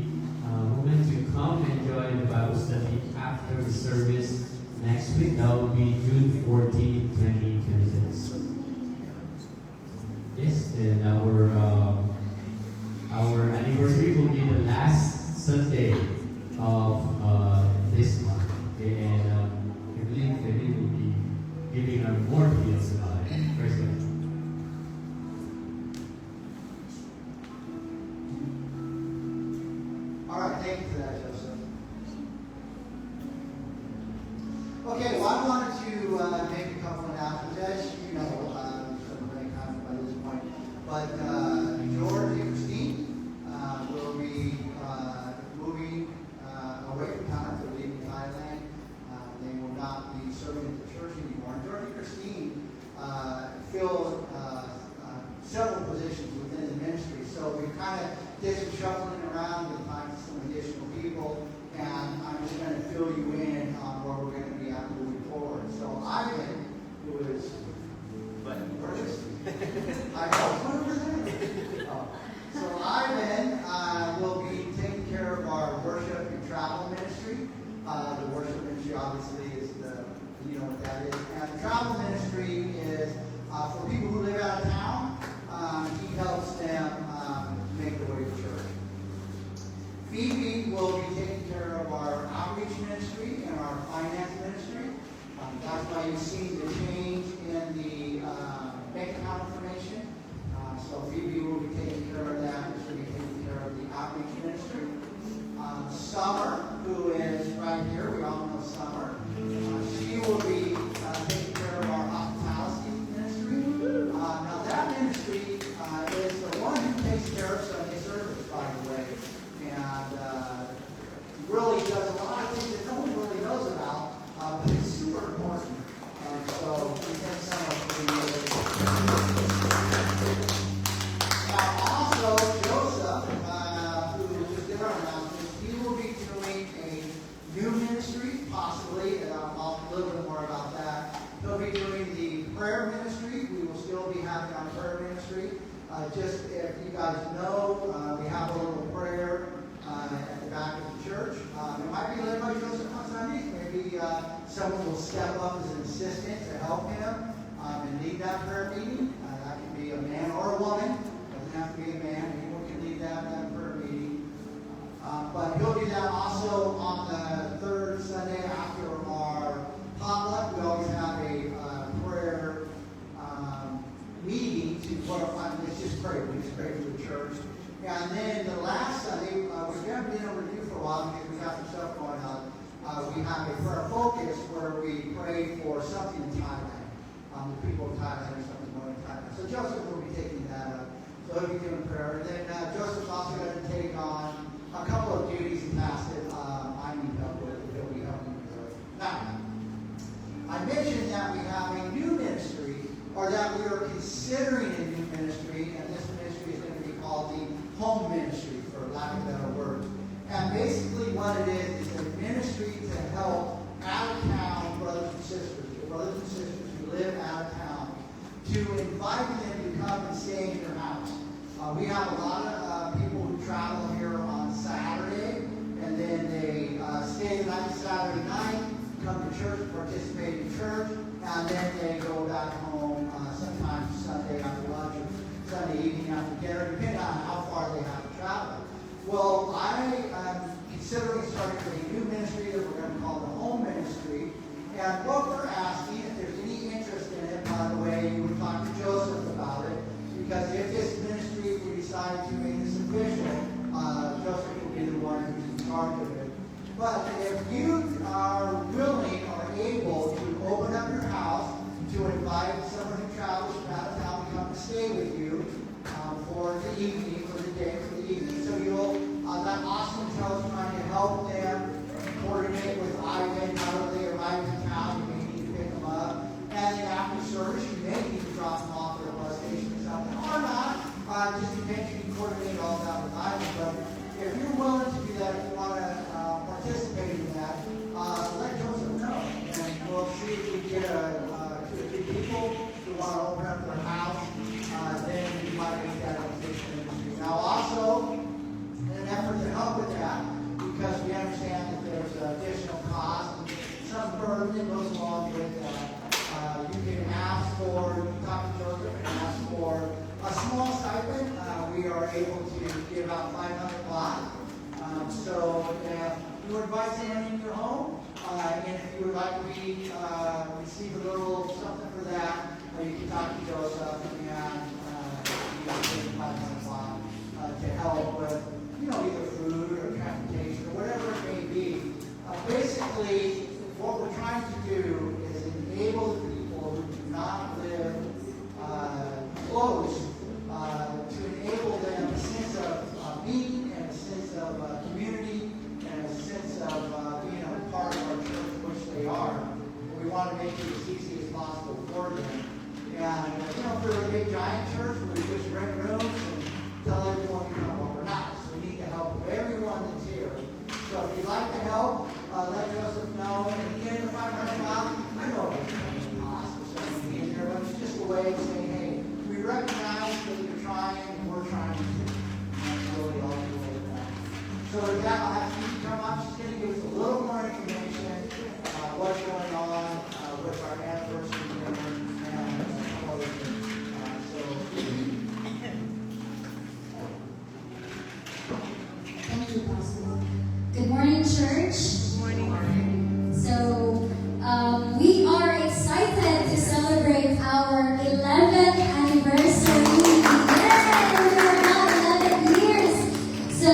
woman to come and join the Bible study after the service next week. That will be June 14, 2026. Yes, and our anniversary will be the last Sunday of this month. Okay, and I believe that we will be giving out more details about it. Praise God. All right, thank you for that, Joseph. Okay, well, I wanted to make a couple of announcements. As you know, some of the comments by this point, but George and Christine will be moving away from town. They're leaving Thailand. They will not be serving at the church anymore. George and Christine fill several positions within the ministry, so we kind of did some shuffling around to find some additional people, and I'm just going to fill you in on where we're going to be at moving forward. So Ivan, who is, where is he? I know, who was that? Oh. So Ivan will be taking care of our worship and travel ministry. The worship ministry obviously is you know what that is. And the travel ministry is for people who live out of town. He helps them make their way to church. Phoebe will be taking care of our outreach ministry and our finance ministry. That's why you see the change in the bank account information. So Phoebe will be taking care of that. She'll be taking care of the outreach ministry. Summer, who is right here, we all know Summer. She will be taking care of our hospitality ministry. Now that ministry is the one who takes care of Sunday service, by the way, and really does a lot of things that no one really knows about, but it's super important. So we thank Summer for being with us. Now also Joseph, who just did our announcements, he will be doing a new ministry, possibly, and I'll talk a little bit more about that. He'll be doing the prayer ministry. We will still be having our prayer ministry. Just if you guys know, we have a little prayer at the back of the church. It might be led by Joseph on Sundays. Maybe someone will step up as an assistant to help him and lead that prayer meeting. That can be a man or a woman. It doesn't have to be a man. Anyone can lead that prayer meeting. But he'll do that also on the third Sunday after our potluck. We always have a prayer meeting to put up. It's just pray. We just pray for the church. And then the last Sunday, we haven't been able to do for a while because we got some stuff going on. We have a prayer focus where we pray for something in Thailand. The people of Thailand or something going in Thailand. So Joseph will be taking that up. So he'll be doing prayer. And then Joseph's also going to take on a couple of duties and tasks that I need help with. He'll be helping me with. Now, I mentioned that we have a new ministry, or that we are considering a new ministry, and this ministry is going to be called the home ministry, for lack of a better word. And basically what it is a ministry to help out-of-town brothers and sisters who live out of town, to invite them to come and stay in your house. We have a lot of people who travel here on Saturday, and then they stay the night Saturday night, come to church, participate in church, and then they go back home sometimes Sunday after lunch or Sunday evening after dinner, depending on how far they have to travel. Well, I am considering starting a new ministry that we're going to call the home ministry. And what we're asking, if there's any interest in it, by the way, you would talk to Joseph about it, because if this ministry, if we decide to make this official, Joseph will be the one who's in charge of it. But if you are willing or able to open up your house about 500 baht. So you invite someone in your home, and if you would like to receive a little something for that, you can talk to Joseph and you can 500 baht to help with, either food or transportation or whatever it may be. Basically, what we're trying to do is enable the people who do not live close to enable them a sense of being and a sense of community and a sense of being a part of our church, which they are. We want to make it as easy as possible for them. And, if we're a big giant church, we just rent rooms and tell everyone, well, we're not. So we need the help of everyone that's here. So if you'd like to help, let Joseph know. And again, the 500 baht, I know it's cost for someone being here, but it's just a way of saying, hey, we recognize that you're trying and we're trying to. And that's really all the way with that. So with that, I'll have Steve come up. She's going to give us a little more information, what's going on with our anniversary dinner and all those things. Thank you, Pastor. Good morning, church. Good morning. So, we are excited to celebrate our 11th anniversary. Yay! We are now 11 years. So,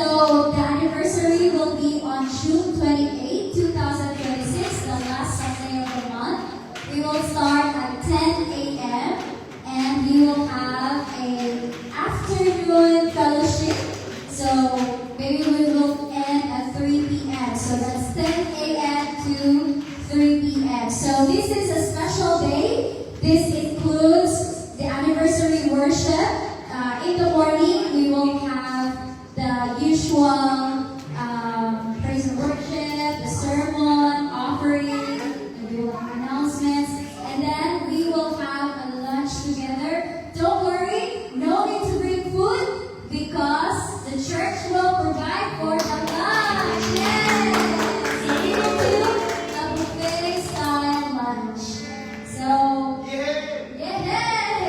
the anniversary will be on June 28, 2026, the last Sunday of the month. We will start at 10 a.m. and we will have an afternoon fellowship. So, maybe we will end at 3 p.m. So that's 10 a.m. to 3 p.m. So this is a special day. This includes the anniversary worship. In the morning, we will have the usual praise and worship, the sermon, offering, and we will have announcements. And then we will have a lunch together. Don't worry, no need to bring food because the church will provide for the lunch. Yes! So we will do a buffet style lunch. So, yeah!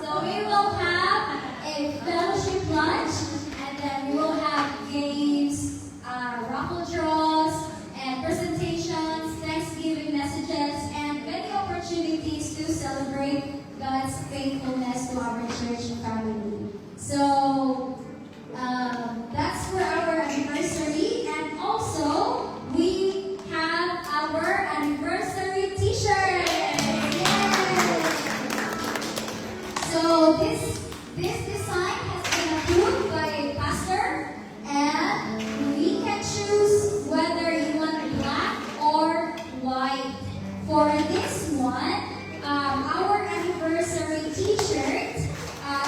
So we will have a fellowship lunch, and then we will have games, raffle draws, and presentations, Thanksgiving messages, and many opportunities to celebrate God's faithfulness to our church family. So, that's for our anniversary, and also we have our anniversary t-shirt. So this design has been approved by a pastor, and we can choose whether you want black or white. For this one, our anniversary t-shirt,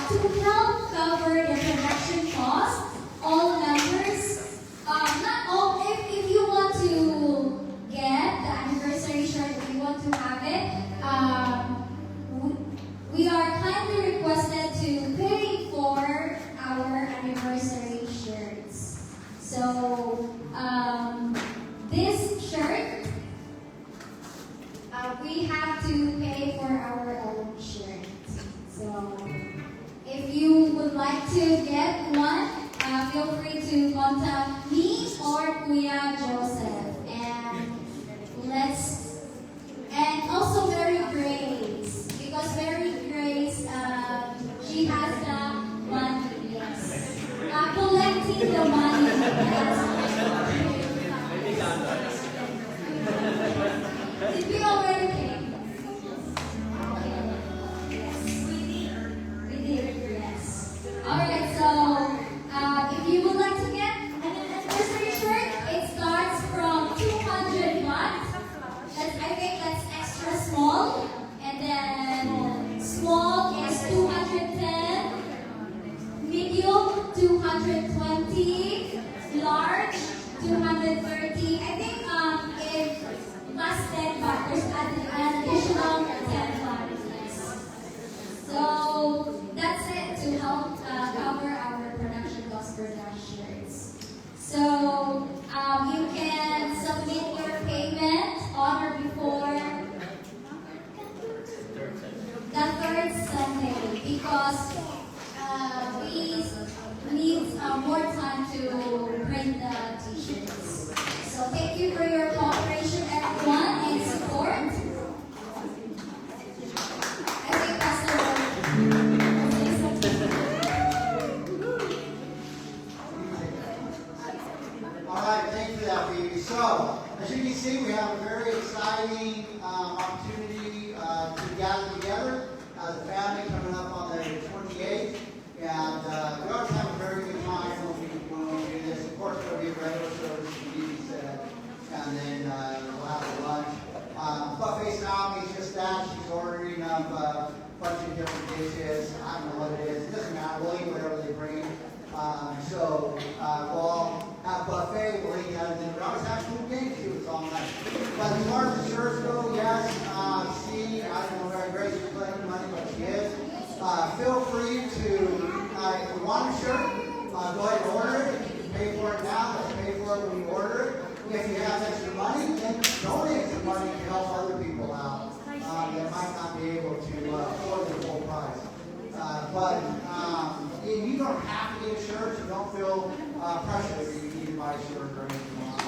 to help cover the production cost, all members, not all, if you want to get the anniversary shirt, if you want to have it, we are kindly requested to pay for our anniversary shirts. So, this shirt, we have to pay for our own shirt. So, if you would like to get one, feel free to contact me or Kuya Joseph. And also Mary Grace, because Mary Grace, she has the money, yes. Collecting the money. Did we already pay? Yes. We did, yes. Alright, so if you would like to get an anniversary shirt, it starts from 200 baht. I think that's extra small. And then small is 210, medium 220, large 230. I think if plus 10 baht, there's an additional 10 baht. So that's it to help cover our production costs for the shirts. So you can submit your payment on or before the third Sunday because we need more time to print the t-shirts. So thank you for your cooperation, everyone, and support. I think Pastor will say something. All right, thank you for that, Phoebe. So, as you can see, we have a very exciting opportunity to gather together as a family coming up on the 28th. And we always have a very good time when we do this. Of course, there'll be a regular service, as Phoebe said, and then we'll have a lunch. Buffet style means just that. She's ordering up a bunch of different dishes. I don't know what it is. It doesn't matter. We'll eat whatever they bring. So we'll all have buffet. We'll eat that, and then we always have cool games too. It's all night. But as far as the shirts go, yes. See, I don't know very great. She's playing money, but she is. Feel free to, if you want a shirt, go ahead and order it. If you can pay for it now, let's pay for it when you order it. If you have extra money, then donate some money to help other people out that might not be able to afford the full price. But you don't have to get a shirt, so don't feel pressure if you need to buy a shirt or anything like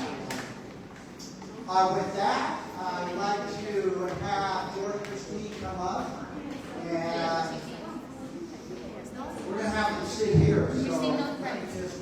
that. With that, I'd like to have George and Christine come up, and we're going to have them sit here. So let me just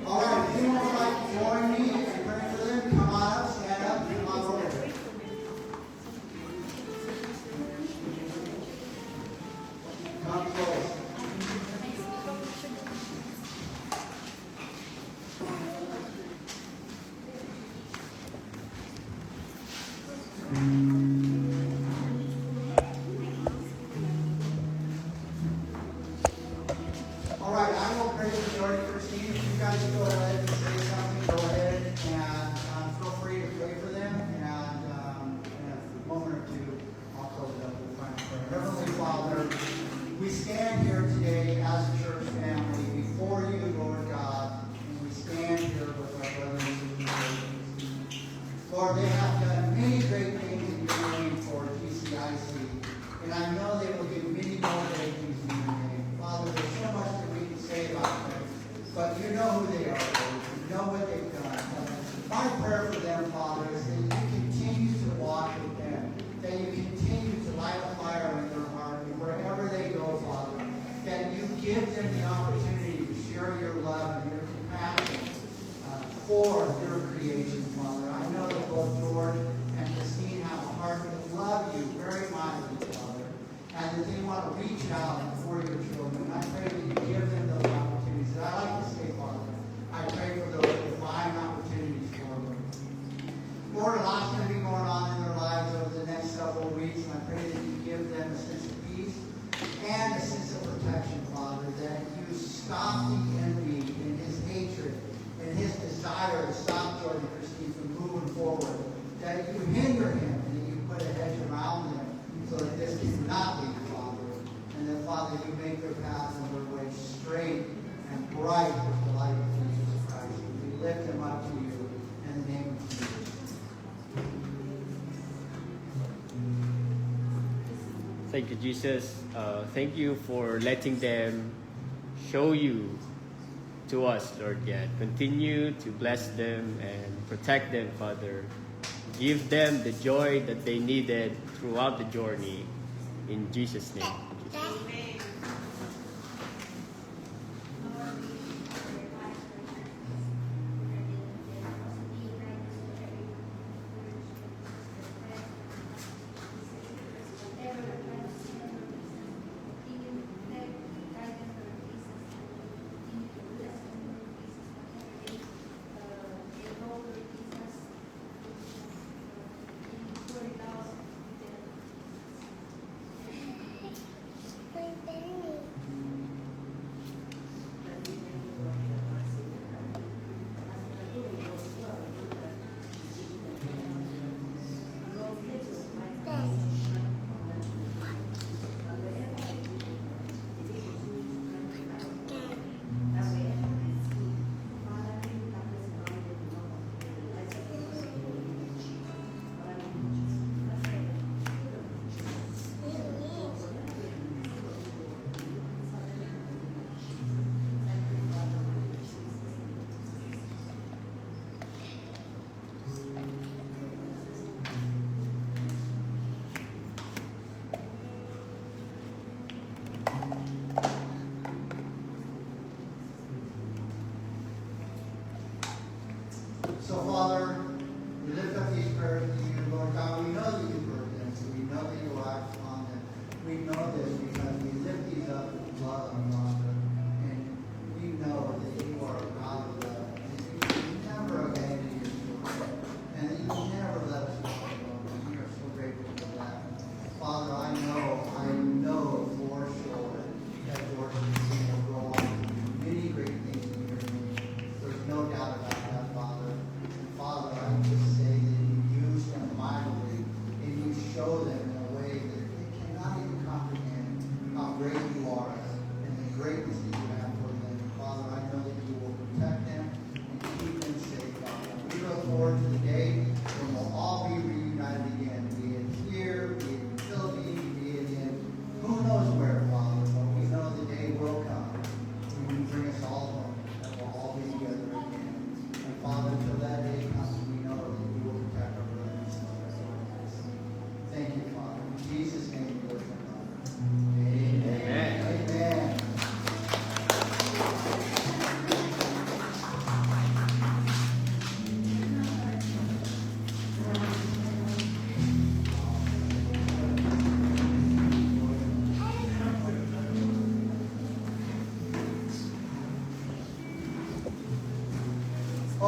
all right, if anyone would like to join me and pray for them, come on up, stand up, come on over. Come close. All right, I will pray for George and Christine. If you guys go ahead and say something, go ahead and feel free to pray for them. And in a moment or two, I'll close it up with final prayer. Heavenly Father, we stand here today as a church family before you, Lord God, and we stand here with our brothers and sisters. Lord, they have done many great things in your name for GCIC, and I know they will do many more great things in your name. Father, there's so much that we can say about them, but you know who they are, Lord. You know what they've done. My prayer for them, Father, is that you continue to walk with them, that you continue to light a fire in their heart, and wherever they go, Father, that you give them the opportunity to share your love and your compassion for your creation, Father. I know that both George and Christine have a heart that love you very mightily, Father, and that they want to reach out for your children. I pray that you give them those opportunities. And I like to say, Father, I pray for those divine opportunities for them. Lord, a lot's going to be going on in their lives over the next several weeks, and I pray that you give them a sense of peace and a sense of protection, Father, that you stop the enemy in his hatred and his desire to stop George and Christine from moving forward, that you hinder him and that you put a hedge around them so that this cannot be, Father, and that, Father, you make their path and their way straight and bright with the light of Jesus Christ. We lift them up to you in the name of Jesus. Thank you, Jesus. Thank you for letting them show you to us, Lord God. Continue to bless them and protect them, Father. Give them the joy that they needed throughout the journey. In Jesus' name.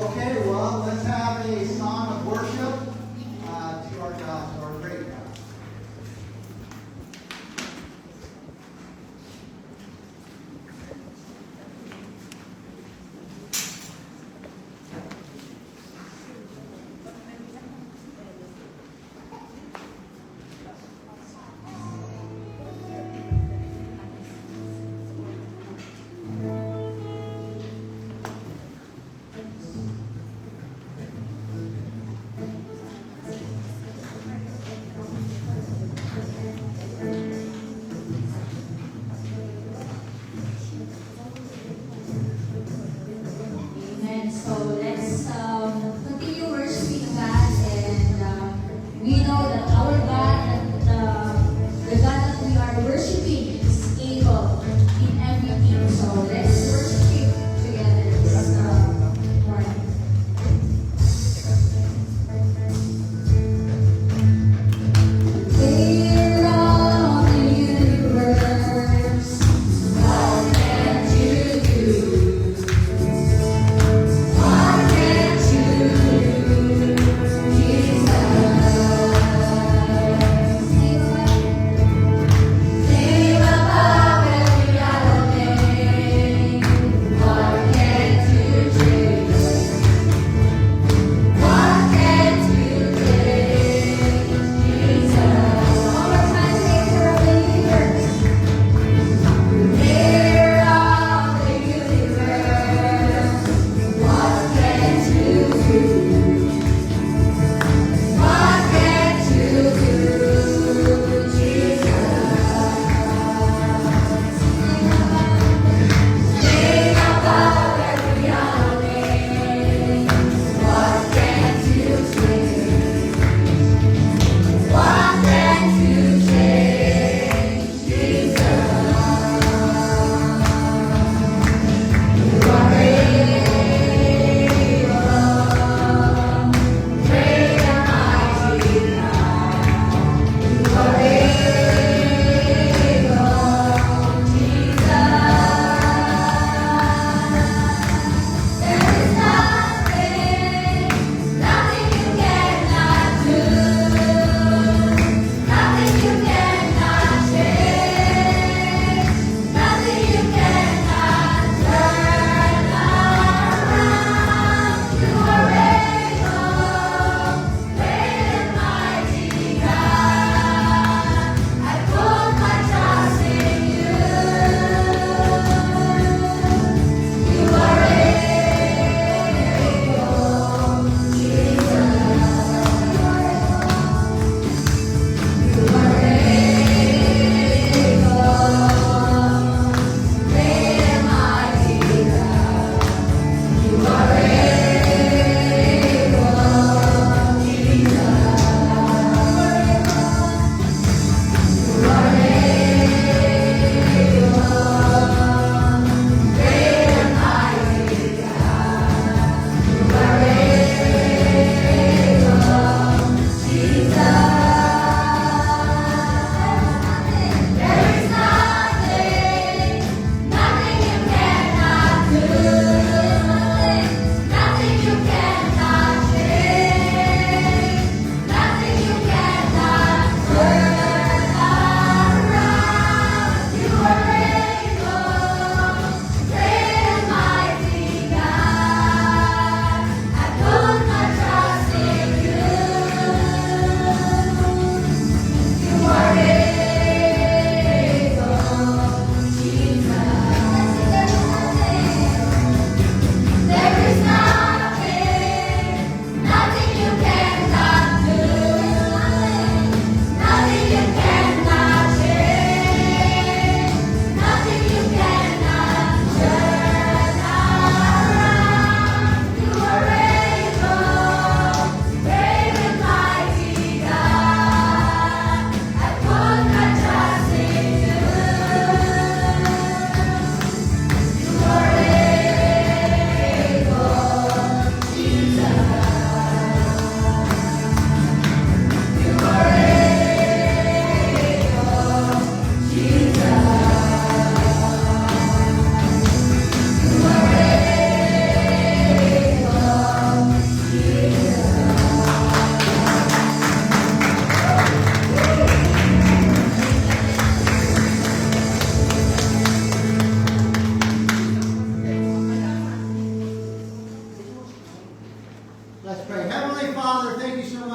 Okay, well, let's have a song of worship to our God, to our great God. Thank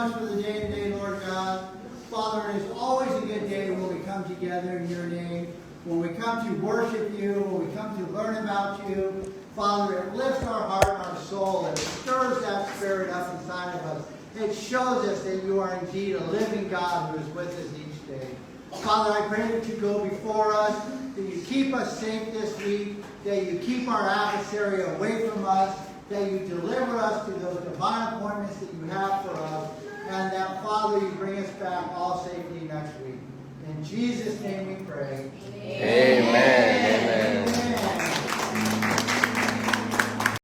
much for the day today, Lord God. Father, it is always a good day when we come together in your name, when we come to worship you, when we come to learn about you. Father, it lifts our heart and our soul. It stirs that spirit up inside of us. It shows us that you are indeed a living God who is with us each day. Father, I pray that you go before us, that you keep us safe this week, that you keep our adversary away from us, that you deliver us to those divine appointments that you have for us, and that, Father, you bring us back all safely next week. In Jesus' name we pray. Amen.